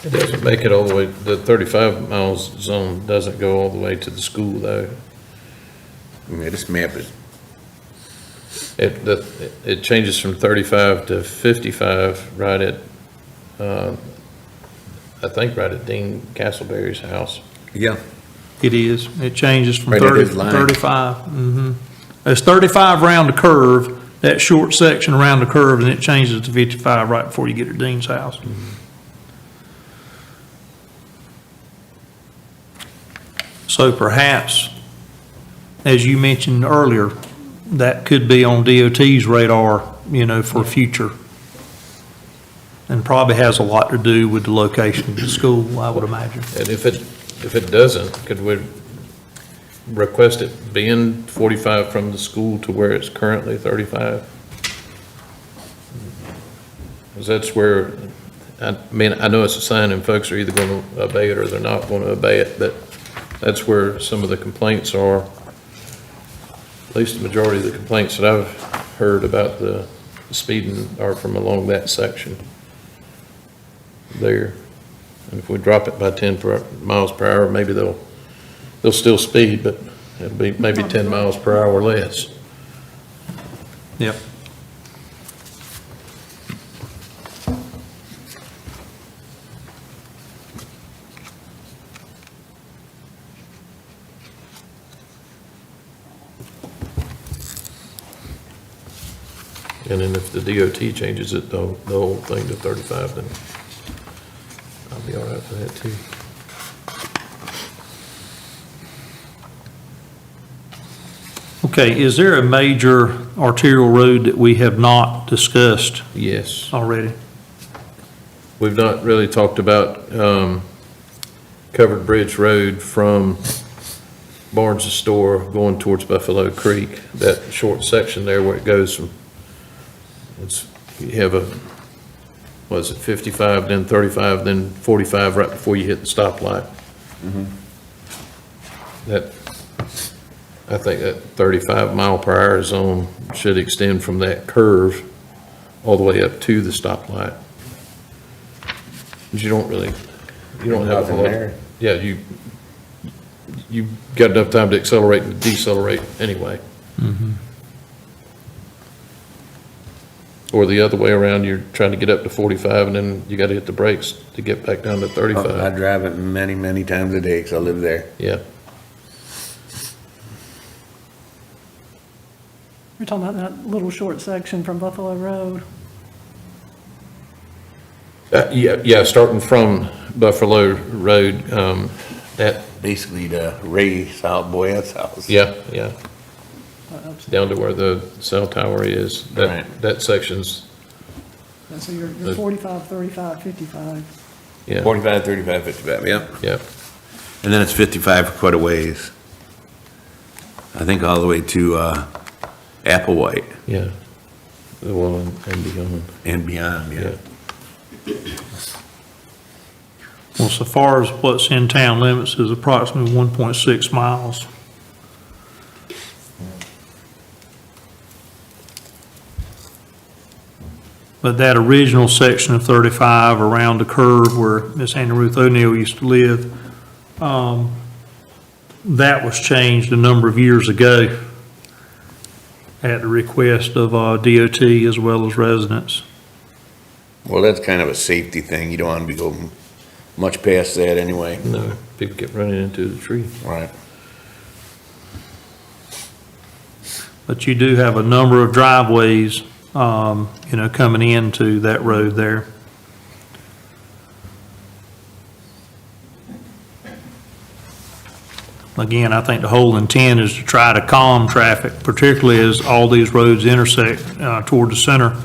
it doesn't make it all the way, the 35 miles zone doesn't go all the way to the school though. Yeah, this map is, It changes from 35 to 55 right at, I think right at Dean Castleberry's house. yeah. it is. It changes from Right at 30 his line. 35. Mm-hmm. It's 35 around the curve, that short section around the curve, and it changes to 55 right before you get to Dean's house. So perhaps, as you mentioned earlier, that could be on DOT's radar, you know, for future. And probably has a lot to do with the location of the school, I would imagine. And if it doesn't, could we request it being 45 from the school to where it's currently 35? Because that's where, I mean, I know it's a sign and folks are either going to obey it or they're not going to obey it, but that's where some of the complaints are. At least the majority of the complaints that I've heard about the speeding are from along that section. there. And if we drop it by 10 miles per hour, maybe they'll still speed, but it'll be maybe 10 miles per hour less. Yep. And then if the DOT changes it, the whole thing to 35, then I'll be all right with that too. Okay, is there a major arterial road that we have not discussed Yes. already? We've not really talked about Covered Bridge Road from Barnes' store going towards Buffalo Creek, that short section there where it goes from, you have a, what is it, 55, then 35, then 45 right before you hit the stoplight. That, I think that 35 mile per hour zone should extend from that curve all the way up to the stoplight. But you don't really, you don't have a Nothing lot. there. Yeah, you got enough time to accelerate and decelerate anyway. Or the other way around, you're trying to get up to 45 and then you gotta hit the brakes to get back down to I 35. drive it many, many times a day, 'cause I live there. Yeah, You're talking about that little short section from Buffalo Road. yeah, starting from Buffalo Road, that, Basically to Ray South Boyette's house. yeah, Uh, down to where the cell tower is. Right. That section's, So you're 45, 35, 55. yeah, 45, 35, 55, yep. yeah. And then it's 55 for quite a ways. I think all the way to Applewhite Yeah, the one and beyond, and beyond, yeah. yeah. Well, so far as what's in town limits is approximately 1.6 miles. But that original section of 35 around the curve where Miss Annie Ruth O'Neill used to live, that was changed a number of years ago at the request of DOT as well as residents. Well, that's kind of a safety thing. You don't want to be going much past that anyway. No, people get running into the tree. Right. But you do have a number of driveways, coming into that road there. Again, I think the whole intent is to try to calm traffic, particularly as all these roads intersect toward the center.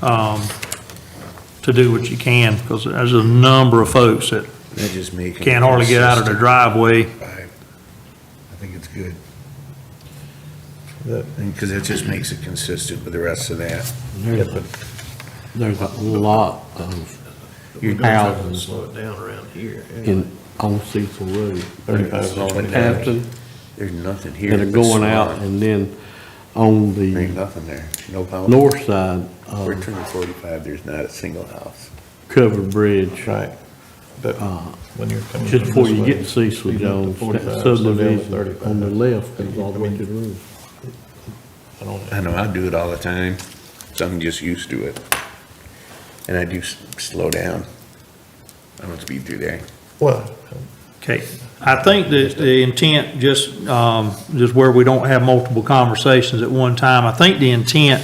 To do what you can, because there's a number of folks that That just makes. it can't hardly get out of their driveway. I think it's good. Because it just makes it consistent with the rest of that. There's a lot of houses Slow it down around here. on Cecil Road. 35 is all the way down. Hampton, There's nothing here. that are but going out, smart. and then on There ain't the nothing there. No house. north side We're of turning 45, there's not a single house. Covered Bridge, Right. But when you're coming. just from before this you way, get to Cecil speeding up to Jones, 45, that slow down to subdivision 35. on the left goes all the way to the road. I don't- I know, I do it all the time, so I'm just used to it. And I do slow down. I don't speed through there. Well, Okay, I think that the intent, just where we don't have multiple conversations at one time, I think the intent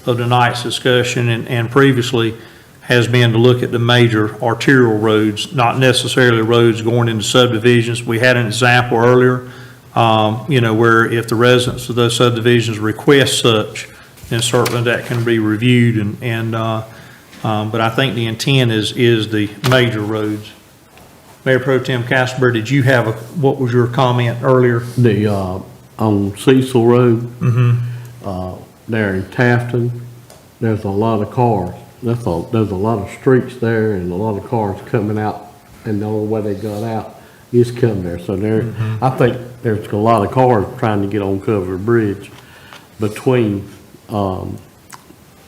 of tonight's discussion and previously has been to look at the major arterial roads, not necessarily roads going into subdivisions. We had an example earlier, where if the residents of those subdivisions request such, then certainly that can be reviewed but I think the intent is the major roads. Mayor Pro Tem Casper, did you have what was your comment earlier? The, on Cecil Road, there in Tafton, there's a lot of cars. There's a lot of streets there and a lot of cars coming out, and the only way they got out is come there. So I think there's a lot of cars trying to get on Covered Bridge between,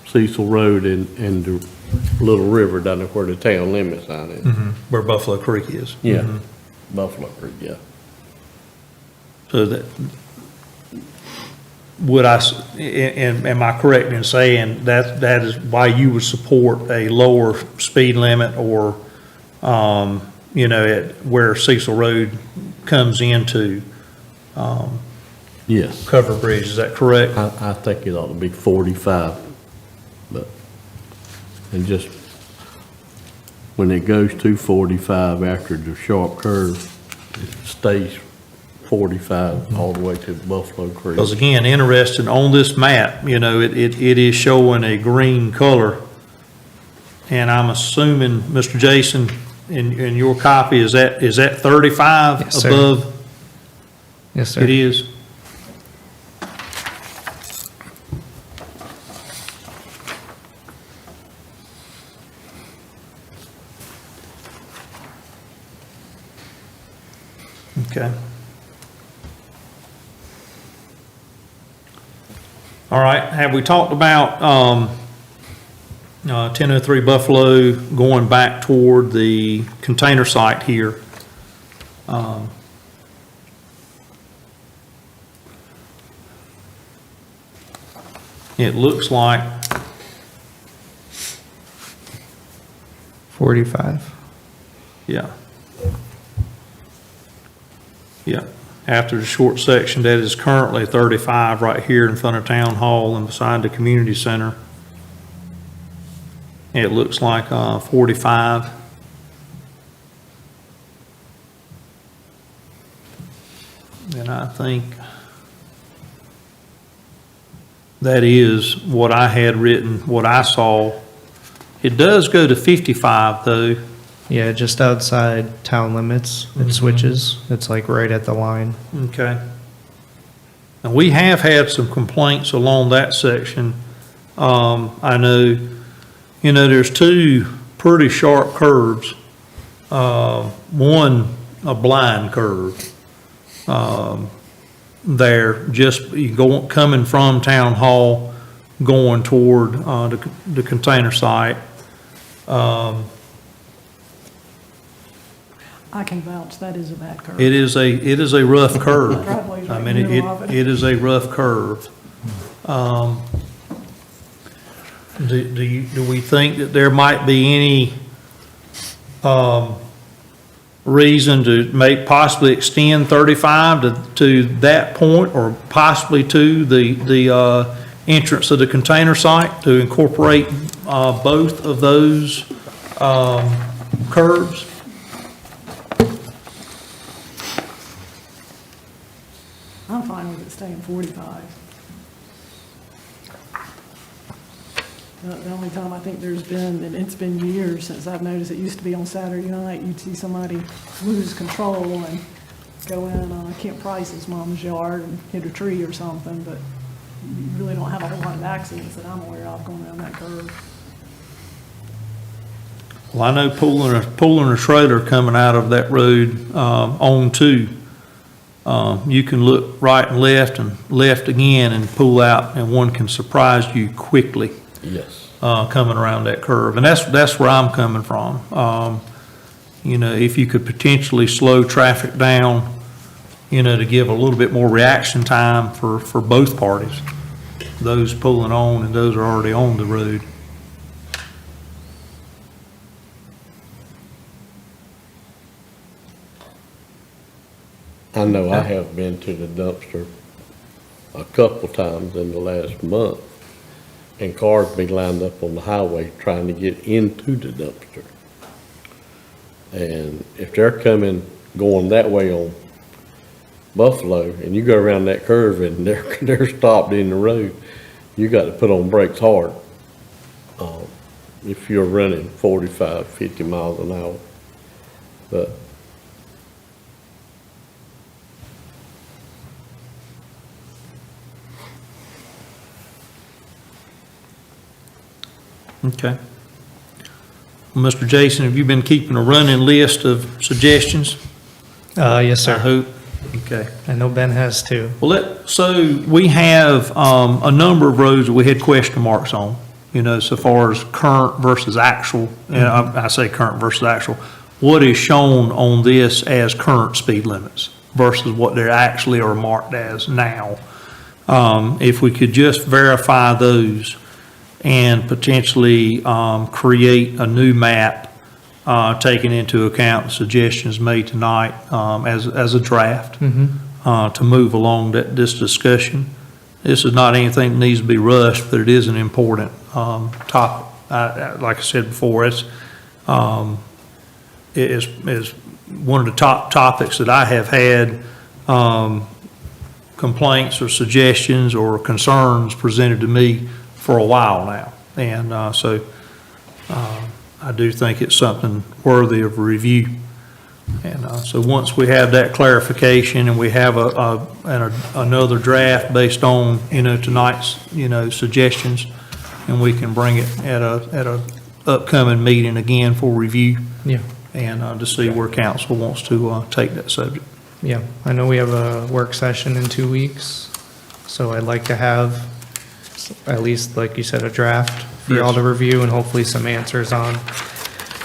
Cecil Road and the Little River down there where the town limit sign is. Where Buffalo Creek is. Yeah, Buffalo Creek, yeah. So that, am I correct in saying that is why you would support a lower speed limit or, at where Cecil Road comes into, Yes. Cover Bridge, is that correct? I think it ought to be 45, but, and just, when it goes to 45 after the sharp curve, it stays 45 all the way to Buffalo Creek. Because again, interesting, on this map, it is showing a green color. And I'm assuming, Mr. Jason, in your copy, is that 35 Yes, sir. above? Yes, sir. It is? Okay. All right, have we talked about 1003 Buffalo going back toward the container site here? It looks like 45. Yeah. Yeah, after the short section that is currently 35 right here in front of Town Hall and beside the community center. It looks like 45. And I think that is what I had written, what I saw. It does go to 55 though. Yeah, just outside town limits, it switches. It's like right at the line. Okay. And we have had some complaints along that section. I know, there's two pretty sharp curves. One, a blind curve. There, just coming from Town Hall, going toward the container site. I can vouch, that is a bad curve. It is a rough curve. Driveway's right I mean, in the middle of it. it is a rough curve. Do we think that there might be any reason to possibly extend 35 to that point, or possibly to the entrance of the container site to incorporate both of those curves? I'm fine with it staying 45. The only time I think there's been, and it's been years since I've noticed, it used to be on Saturday night, you'd see somebody lose control and go in Kent Price's mom's yard and hit a tree or something, but you really don't have a whole lot of accidents that I'm aware of going down that curve. Well, I know pulling a trailer coming out of that road onto, you can look right and left again and pull out, and one can surprise you quickly. Yes. Coming around that curve. And that's where I'm coming from. If you could potentially slow traffic down, to give a little bit more reaction time for both parties, those pulling on and those are already on the road. I know I have been to the dumpster a couple times in the last month, and cars be lined up on the highway trying to get into the dumpster. And if they're going that way on Buffalo, and you go around that curve and they're stopped in the road, you got to put on brakes hard. If you're running 45, 50 miles an hour. But Okay. Well, Mr. Jason, have you been keeping a running list of suggestions? Yes, I sir. hope. Okay. I know Ben has too. Well, so we have a number of roads that we had question marks on. so far as current versus actual, and I say current versus actual, what is shown on this as current speed limits versus what they actually are marked as now. If we could just verify those and potentially create a new map, taking into account suggestions made tonight as a draft to move along this discussion. This is not anything that needs to be rushed, but it is an important topic. Like I said before, it is one of the top topics that I have had complaints or suggestions or concerns presented to me for a while now. And so I do think it's something worthy of review. And so once we have that clarification and we have another draft based on, tonight's, suggestions, and we can bring it at a upcoming meeting again for review. Yeah. And to see where council wants to take that subject. Yeah, I know we have a work session in 2 weeks, so I'd like to have at least, like you said, a draft for y'all to review and hopefully some answers on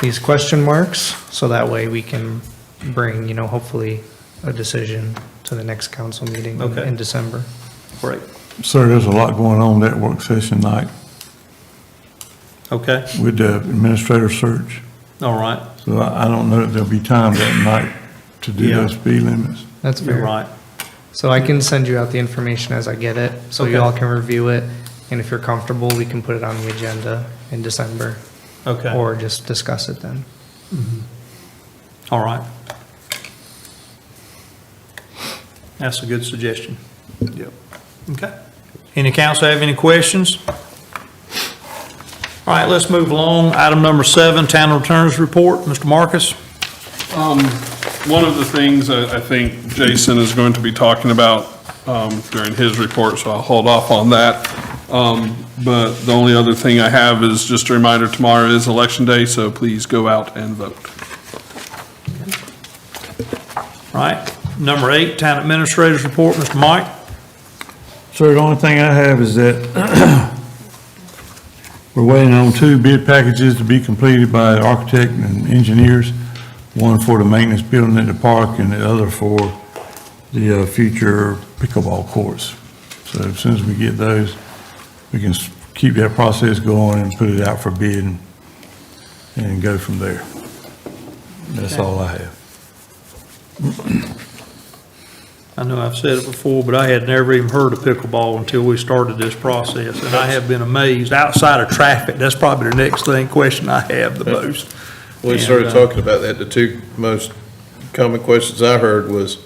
these question marks, so that way we can bring, hopefully a decision to the next council meeting in December. Great. Sir, there's a lot going on that work session night Okay, with the administrator search. all right. So I don't know if there'll be time that night to do Yeah. those speed limits. That's You're fair. right. So I can send you out the information as I get it, so Okay. y'all can review it, and if you're comfortable, we can put it on the agenda in December, Okay, or just discuss it then. all right. That's a good suggestion. Yep. Okay. Any council have any questions? All right, let's move along. Item number 7, Town Returns Report. Mr. Marcus? One of the things I think Jason is going to be talking about during his report, so I'll hold off on that. But the only other thing I have is just a reminder, tomorrow is Election Day, so please go out and vote. All right, number 8, Town Administrators Report. Mr. Mike? Sir, the only thing I have is that we're waiting on 2 bid packages to be completed by the architect and engineers. One for the maintenance building at the park and the other for the future pickleball courts. So as soon as we get those, we can keep that process going and put it out for bid and go from there. That's all I have. I know I've said it before, but I had never even heard of pickleball until we started this process, and I have been amazed. Outside of traffic, that's probably the next question I have the most. We And, started talking about that. The 2 most common questions I heard was,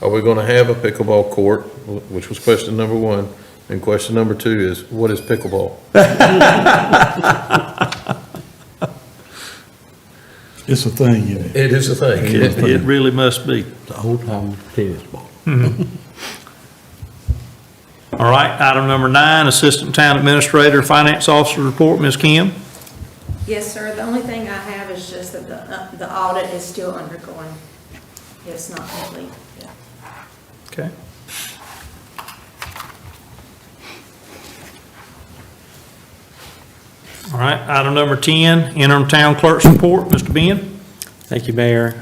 are we going to have a pickleball court? Which was question number 1. And question number 2 is, what is pickleball? It's a thing, isn't it? It is a thing. It really must be. The whole time tennis ball. All right, item number 9, Assistant Town Administrator, Finance Officer Report. Ms. Kim? Yes, sir. The only thing I have is just that the audit is still undergoing. It's not complete yet. Okay. All right, item number 10, Interim Town Clerk's Report. Mr. Ben? Thank you, Mayor.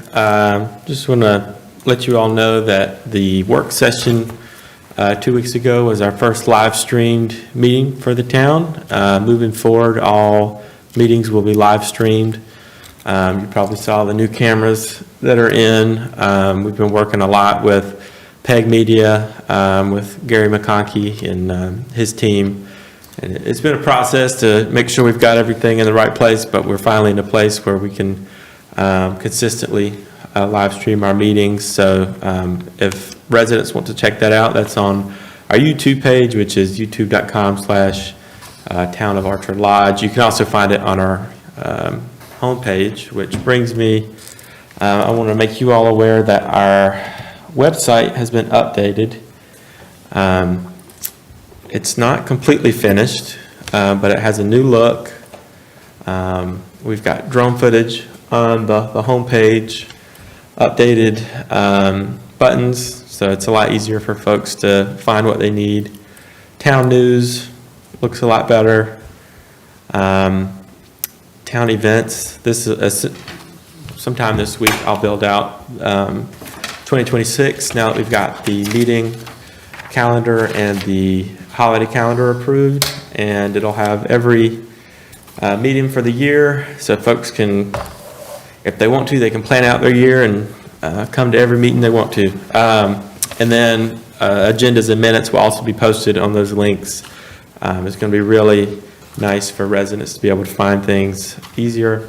Just want to let you all know that the work session 2 weeks ago was our first live streamed meeting for the town. Moving forward, all meetings will be live streamed. You probably saw the new cameras that are in. We've been working a lot with PEG Media, with Gary McConkey and his team. And it's been a process to make sure we've got everything in the right place, but we're finally in a place where we can consistently live stream our meetings. So if residents want to check that out, that's on our YouTube page, which is youtube.com/Town of Orchard Lodge. You can also find it on our homepage, which brings me, I want to make you all aware that our website has been updated. It's not completely finished, but it has a new look. We've got drone footage on the homepage, updated buttons, so it's a lot easier for folks to find what they need. Town news looks a lot better. Town events, this is, sometime this week, I'll build out 2026, now that we've got the meeting calendar and the holiday calendar approved, and it'll have every meeting for the year, so folks can, if they want to, they can plan out their year and come to every meeting they want to. And then agendas and minutes will also be posted on those links. It's going to be really nice for residents to be able to find things easier.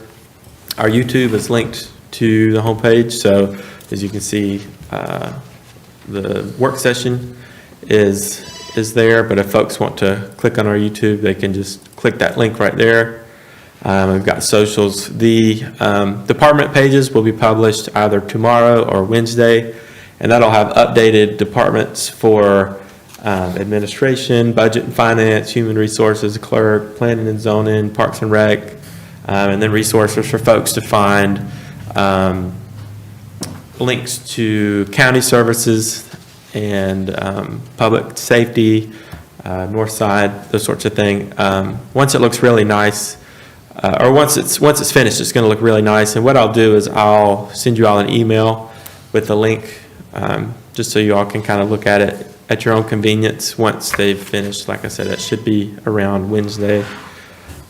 Our YouTube is linked to the homepage, so as you can see, the work session is there, but if folks want to click on our YouTube, they can just click that link right there. We've got socials. The department pages will be published either tomorrow or Wednesday, and that'll have updated departments for administration, budget and finance, human resources, clerk, planning and zoning, parks and rec, and then resources for folks to find links to county services and public safety, north side, those sorts of things. Once it looks really nice, or once it's finished, it's going to look really nice. And what I'll do is I'll send you all an email with the link, just so you all can kind of look at it at your own convenience once they've finished. Like I said, that should be around Wednesday.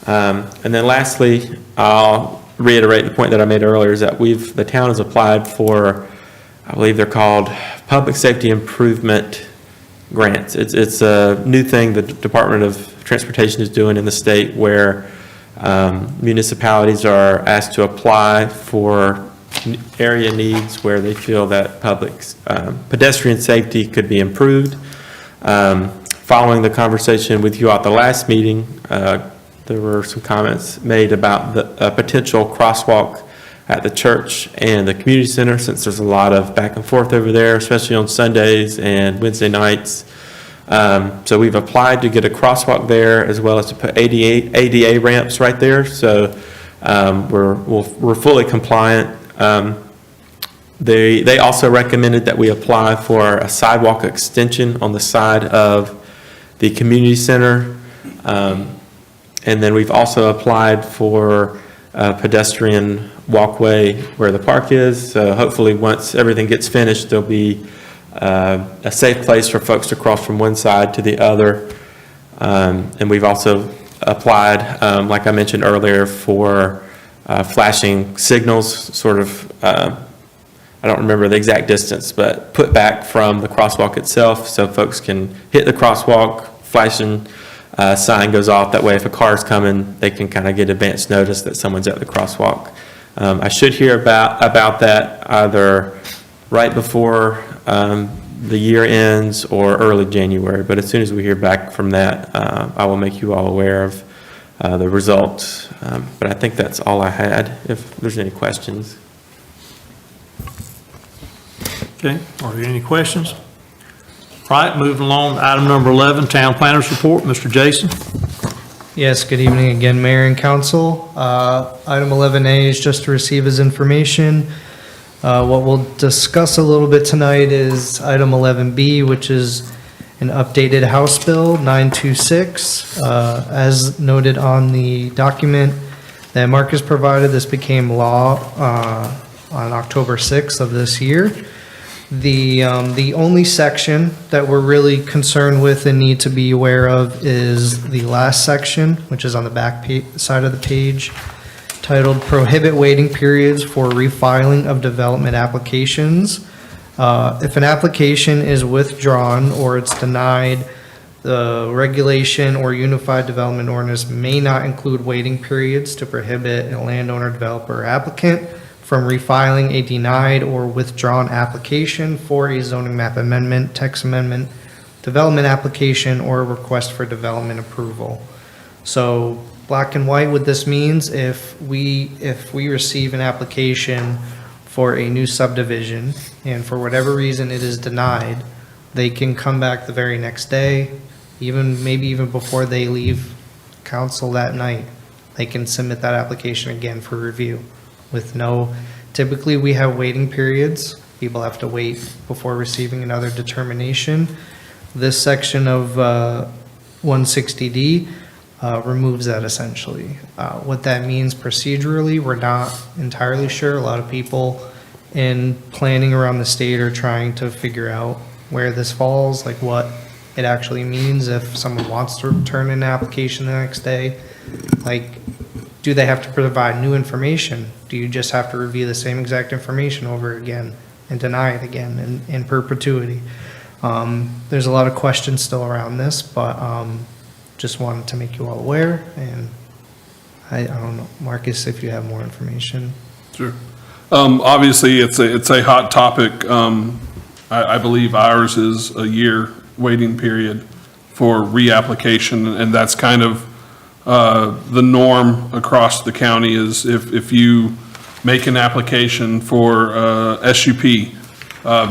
And then lastly, I'll reiterate the point that I made earlier, is that the town has applied for, I believe they're called Public Safety Improvement Grants. It's a new thing the Department of Transportation is doing in the state, where municipalities are asked to apply for area needs where they feel that public pedestrian safety could be improved. Following the conversation with you at the last meeting, there were some comments made about the potential crosswalk at the church and the community center, since there's a lot of back and forth over there, especially on Sundays and Wednesday nights. So we've applied to get a crosswalk there, as well as to put ADA ramps right there. So we're fully compliant. They also recommended that we apply for a sidewalk extension on the side of the community center. And then we've also applied for a pedestrian walkway where the park is. So hopefully once everything gets finished, there'll be a safe place for folks to cross from one side to the other. And we've also applied, like I mentioned earlier, for flashing signals, sort of, I don't remember the exact distance, but put back from the crosswalk itself, so folks can hit the crosswalk, flashing sign goes off. That way, if a car's coming, they can kind of get advance notice that someone's at the crosswalk. I should hear about that either right before the year ends or early January, but as soon as we hear back from that, I will make you all aware of the results. But I think that's all I had, if there's any questions. Okay, are there any questions? All right, moving along to item number 11, Town Planners Report. Mr. Jason? Yes, good evening again, Mayor and Council. Item 11A is just to receive as information. What we'll discuss a little bit tonight is item 11B, which is an updated House Bill 926. As noted on the document that Marcus provided, this became law on October 6th of this year. The only section that we're really concerned with and need to be aware of is the last section, which is on the back side of the page, titled Prohibit Waiting Periods for Refiling of Development Applications. If an application is withdrawn or it's denied, the regulation or Unified Development Ordinance may not include waiting periods to prohibit a landowner, developer, or applicant from refiling a denied or withdrawn application for a zoning map amendment, text amendment, development application, or a request for development approval. So black and white, what this means, if we receive an application for a new subdivision and for whatever reason it is denied, they can come back the very next day, maybe even before they leave council that night. They can submit that application again for review with typically we have waiting periods. People have to wait before receiving another determination. This section of 160D removes that essentially. What that means procedurally, we're not entirely sure. A lot of people in planning around the state are trying to figure out where this falls, like what it actually means if someone wants to return an application the next day. Like, do they have to provide new information? Do you just have to review the same exact information over again and deny it again in perpetuity? There's a lot of questions still around this, but just wanted to make you all aware, and I don't know, Marcus, if you have more information. Sure. Obviously, it's a hot topic. I believe ours is a year waiting period for reapplication, and that's kind of the norm across the county is if you make an application for SUP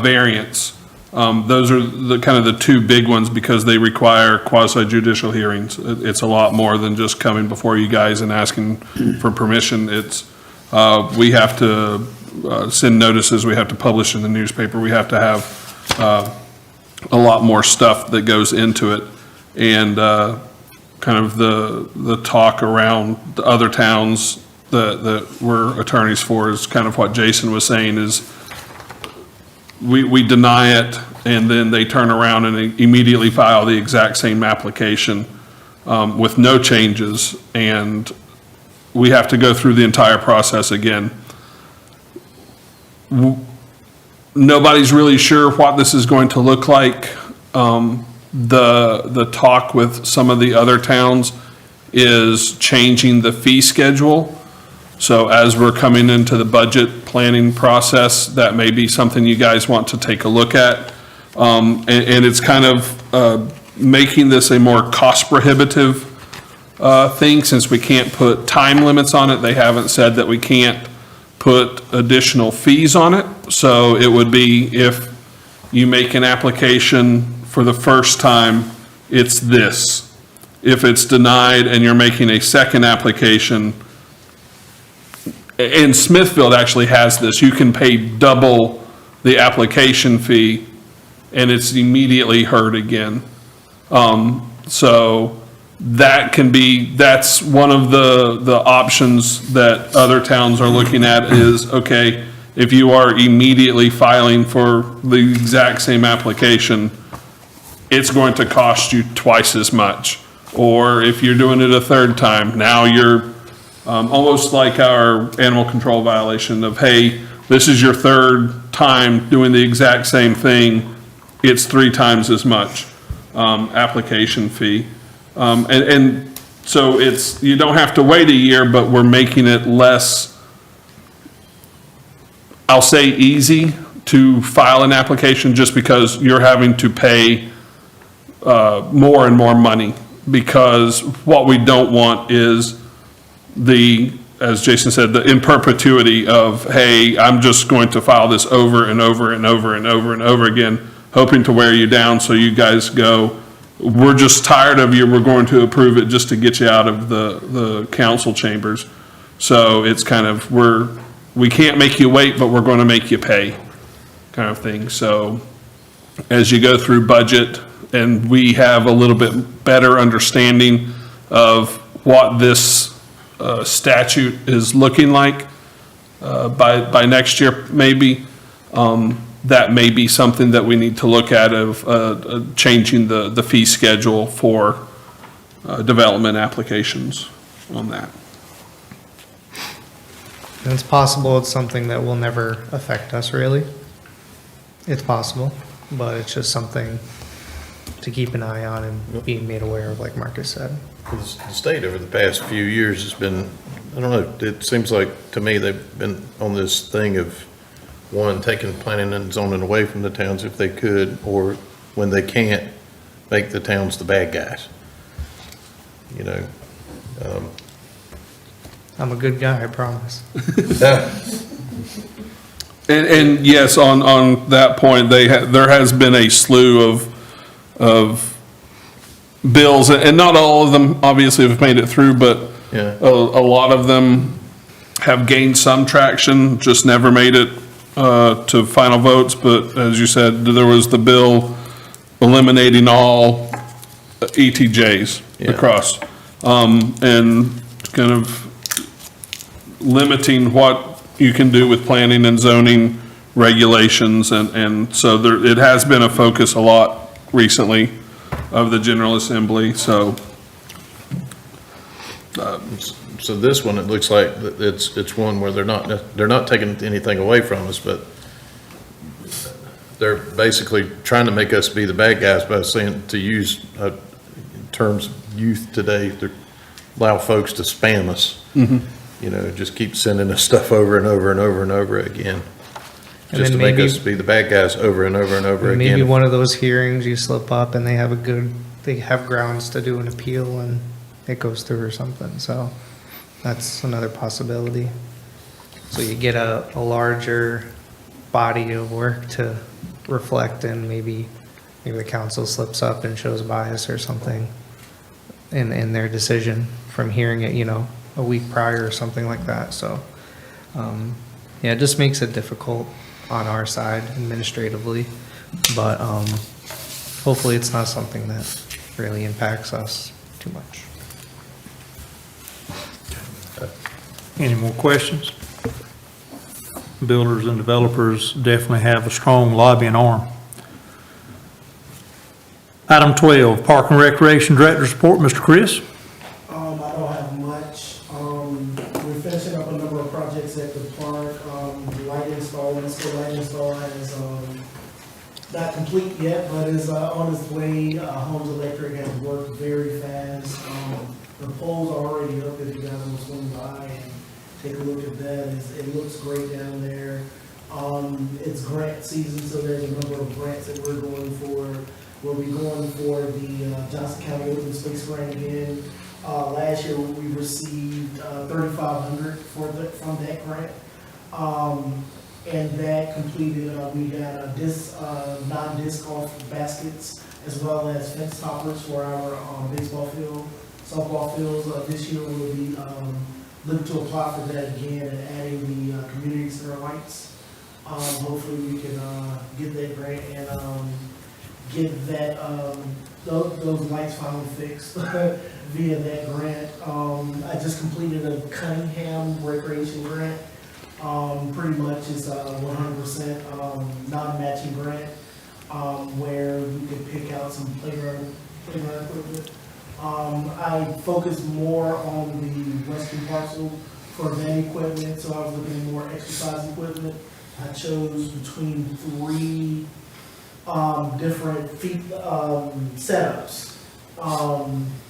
variance, those are the kind of the two big ones because they require quasi judicial hearings. It's a lot more than just coming before you guys and asking for permission. It's we have to send notices, we have to publish in the newspaper, we have to have a lot more stuff that goes into it. And kind of the talk around the other towns that we're attorneys for is kind of what Jason was saying is we deny it and then they turn around and immediately file the exact same application with no changes, and we have to go through the entire process again. Nobody's really sure what this is going to look like. The talk with some of the other towns is changing the fee schedule. So as we're coming into the budget planning process, that may be something you guys want to take a look at. And it's kind of making this a more cost prohibitive thing, since we can't put time limits on it. They haven't said that we can't put additional fees on it. So it would be if you make an application for the first time, it's this. If it's denied and you're making a second application, and Smithfield actually has this, you can pay double the application fee and it's immediately heard again. So that can be, that's one of the options that other towns are looking at is, okay, if you are immediately filing for the exact same application, it's going to cost you twice as much. Or if you're doing it a third time, now you're almost like our animal control violation of, hey, this is your third time doing the exact same thing, it's 3 times as much application fee. And so it's, you don't have to wait a year, but we're making it less, I'll say easy to file an application just because you're having to pay more and more money. Because what we don't want is the, as Jason said, the in perpetuity of, hey, I'm just going to file this over and over and over and over and over again, hoping to wear you down so you guys go, we're just tired of you, we're going to approve it just to get you out of the council chambers. So it's kind of, we can't make you wait, but we're going to make you pay kind of thing. So as you go through budget and we have a little bit better understanding of what this statute is looking like by next year, maybe, that may be something that we need to look at of changing the fee schedule for development applications on that. And it's possible it's something that will never affect us, really. It's possible, but it's just something to keep an eye on and being made aware of, like Marcus said. The state over the past few years has been, I don't know, it seems like to me they've been on this thing of, one, taking planning and zoning away from the towns if they could, or when they can't, make the towns the bad guys. You know? I'm a good guy, I promise. And yes, on that point, there has been a slew of bills, and not all of them obviously have made it through, but Yeah. a lot of them have gained some traction, just never made it to final votes. But as you said, there was the bill eliminating all ETJs Yeah. across. and kind of limiting what you can do with planning and zoning regulations, and so there, it has been a focus a lot recently of the General Assembly, so. So this one, it looks like it's one where they're not taking anything away from us, but they're basically trying to make us be the bad guys by saying, to use terms of youth today, to allow folks to spam us. You know, just keep sending us stuff over and over and over and over again. And Just to then make maybe- us be the bad guys over and over and over Maybe again. one of those hearings, you slip up and they have grounds to do an appeal and it goes through or something, so that's another possibility. So you get a larger body of work to reflect, and maybe the council slips up and shows bias or something in their decision from hearing it, a week prior or something like that, so. Yeah, it just makes it difficult on our side administratively, but hopefully it's not something that really impacts us too much. Any more questions? Builders and developers definitely have a strong lobbying arm. Item 12, Park and Recreation Director's Report, Mr. Chris. I don't have much. We're finishing up a number of projects at the park. The light install, light install is not complete yet, but is on its way. Holmes Electric has worked very fast. The poles are already up if you guys will swing by and take a look at that. It looks great down there. It's grant season, so there's a number of grants that we're going for. We'll be going for the Johnson County Open Space Grant again. Last year, we received $3,500 from that grant. And that completed, we got non-disc golf baskets, as well as fence toppers for our baseball field, softball fields. This year, we'll be looking to apply for that again and adding the community center lights. Hopefully, we can get that grant and get that those lights finally fixed via that grant. I just completed a Cunningham Recreation grant. Pretty much it's a 100% non-matching grant, where you could pick out some playground equipment. I focused more on the western parcel for van equipment, so I was looking at more exercise equipment. I chose between 3 different setups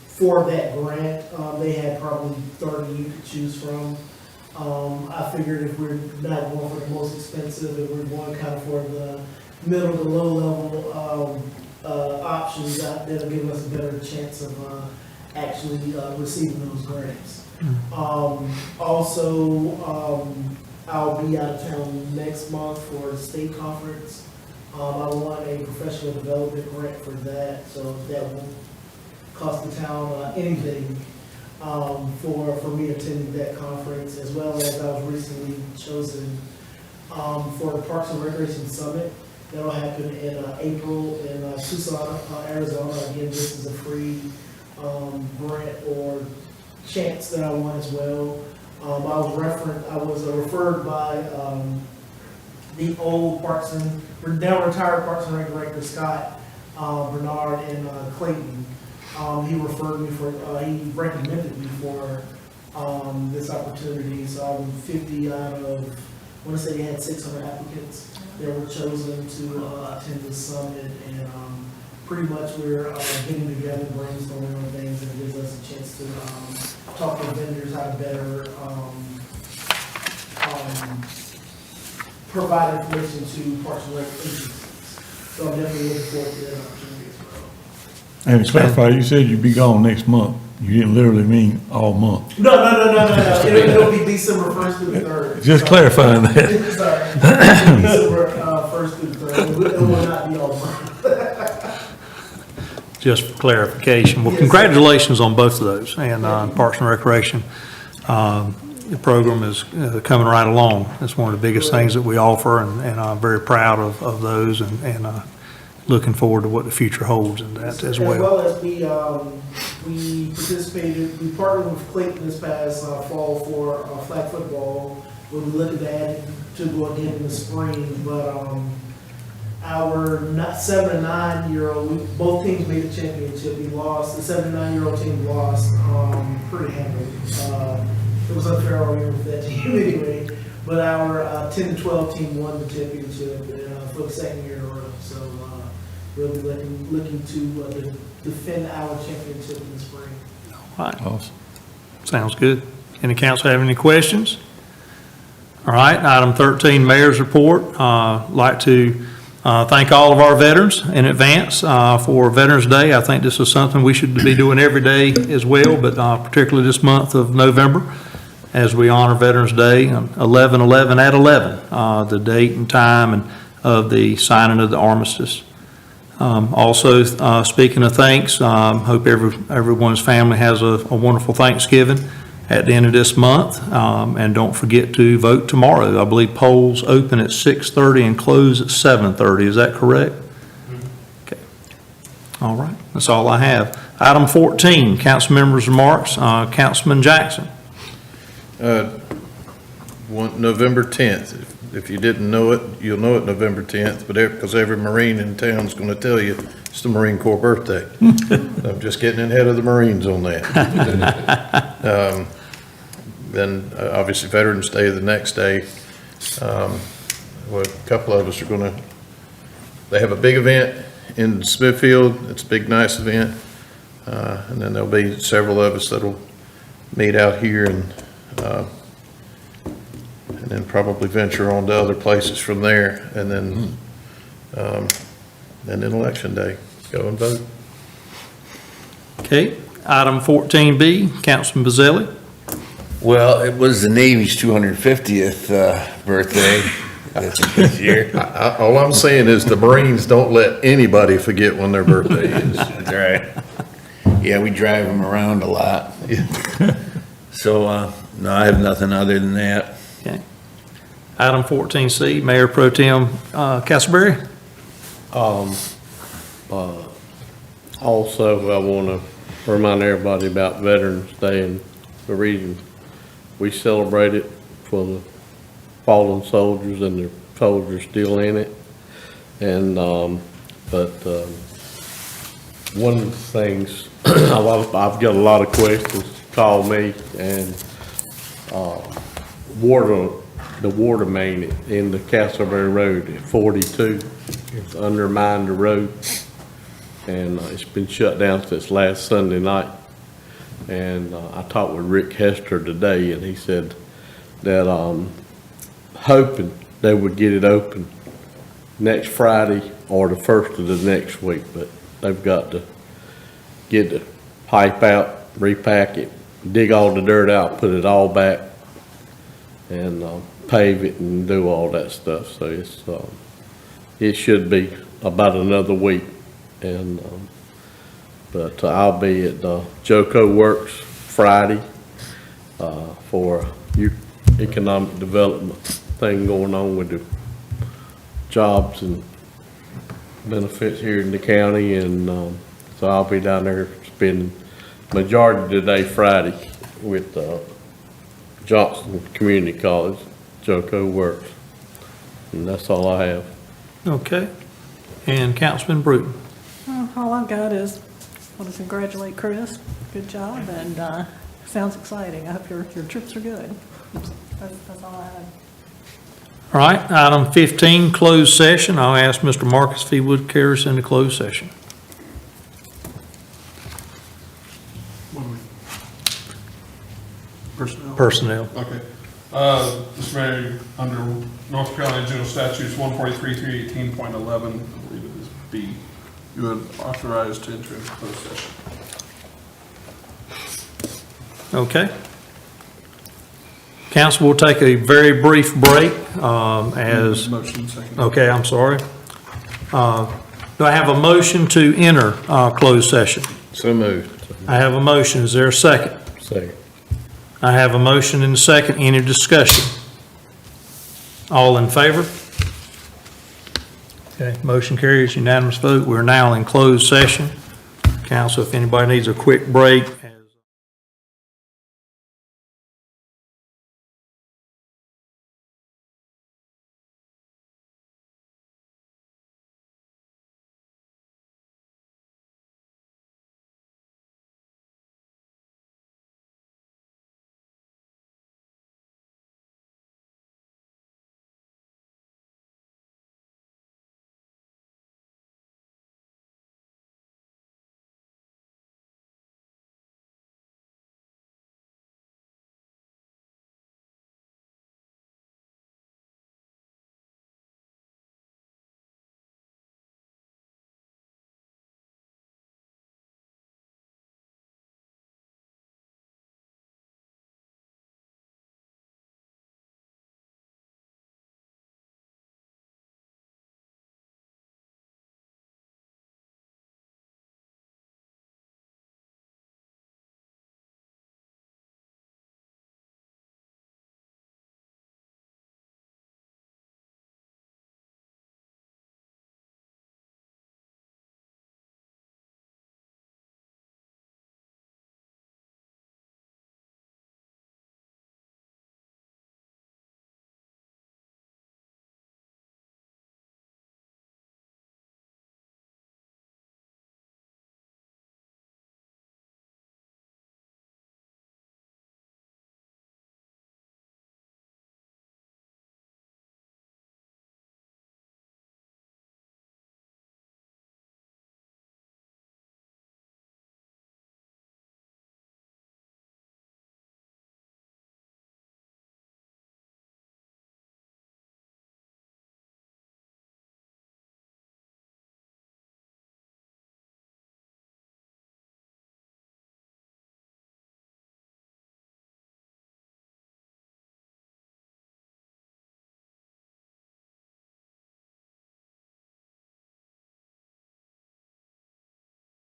for that grant. They had probably 30 you could choose from. I figured if we're not going for the most expensive, if we're going kind of for the middle to low level options, that'll give us a better chance of actually receiving those grants. Also, I'll be out of town next month for a state conference. I want a professional development grant for that, so that won't cost the town anything for me attending that conference, as well as I was recently chosen for the Parks and Recreation Summit. That'll happen in April in Tucson, Arizona. Again, this is a free grant or chance that I won as well. I was referred by the old now retired Parks and Rec Director Scott Bernard in Clayton. He recommended me for this opportunity. So I'm 50 out of, I want to say they had 600 applicants that were chosen to attend the summit, and pretty much we're getting together, brainstorming on things, and it gives us a chance to talk to vendors how to better provide information to Parks and Rec agencies. So I'm definitely looking forward to that opportunity as well. And to clarify, you said you'd be gone next month. You didn't literally mean all month. No. It'll be December 1st through the 3rd. Just clarifying that. Sorry. December 1st through the 3rd. It will not be all month. Just for clarification. Well, congratulations on both of those, and Parks and Recreation. The program is coming right along. It's one of the biggest things that we offer, and I'm very proud of those, and looking forward to what the future holds in that as well. As well as we participated, we partnered with Clayton this past fall for flag football. We'll be looking to add it to go again in the spring, but our 7 and 9 year old, both teams made the championship. We lost. The 7 and 9 year old team lost pretty handily. It was unfair all year with that team anyway. But our 10 and 12 team won the championship for the second year in a row. So we'll be looking to defend our championship in the spring. All right. Awesome. Sounds good. Any council have any questions? All right, item 13, Mayor's Report. Like to thank all of our veterans in advance for Veterans Day. I think this is something we should be doing every day as well, but particularly this month of November as we honor Veterans Day, 11/11 at 11, the date and time of the signing of the armistice. Also, speaking of thanks, hope everyone's family has a wonderful Thanksgiving at the end of this month. And don't forget to vote tomorrow. I believe polls open at 6:30 and close at 7:30. Is that correct? Okay. All right. That's all I have. Item 14, council members' remarks. Councilman Jackson. November 10th. If you didn't know it, you'll know it November 10th, but because every Marine in town is going to tell you it's the Marine Corps birthday. I'm just getting ahead of the Marines on that. Then obviously Veterans Day the next day. Well, a couple of us are going to, they have a big event in Smithfield. It's a big, nice event. And then there'll be several of us that'll meet out here and then probably venture on to other places from there. And then Election Day, go and vote. Okay. Item 14B, Councilman Bazzelli. Well, it was the Navy's 250th birthday this year. All I'm saying is the Marines don't let anybody forget when their birthday is. That's right. Yeah, we drive them around a lot. So, no, I have nothing other than that. Okay. Item 14C, Mayor Pro Tem Castleberry. Also, I want to remind everybody about Veterans Day and the reason we celebrate it for the fallen soldiers and the soldiers still in it. And, one of the things, I've got a lot of questions, call me, and, the water main in the Castleberry Road at 42, it's undermined the road. And it's been shut down since last Sunday night. And I talked with Rick Hester today, and he said that hoping they would get it open next Friday or the first of the next week, but they've got to get the pipe out, repack it, dig all the dirt out, put it all back, and pave it and do all that stuff. So it should be about another week. And but I'll be at Joco Works Friday for economic development thing going on with the jobs and benefits here in the county, and so I'll be down there spending majority of the day Friday with Johnson Community College, Joco Works, and that's all I have. Okay. And Councilman Bruton. All I've got is, I want to congratulate Chris. Good job, and sounds exciting. I hope your trips are good. That's all I have. All right, item 15, closed session. I'll ask Mr. Marcus if he would carry us into closed session. Personnel. Okay. Mr. Mayor, under North Carolina General Statutes 143-318.11, I believe it is B, you are authorized to enter into closed session. Okay. Council will take a very brief break as, Motion second. okay, I'm sorry. Do I have a motion to enter closed session? So moved. I have a motion. Is there a second? Second. I have a motion and a second. Any discussion? All in favor? Okay, motion carries, unanimous vote. We're now in closed session. Council, if anybody needs a quick break,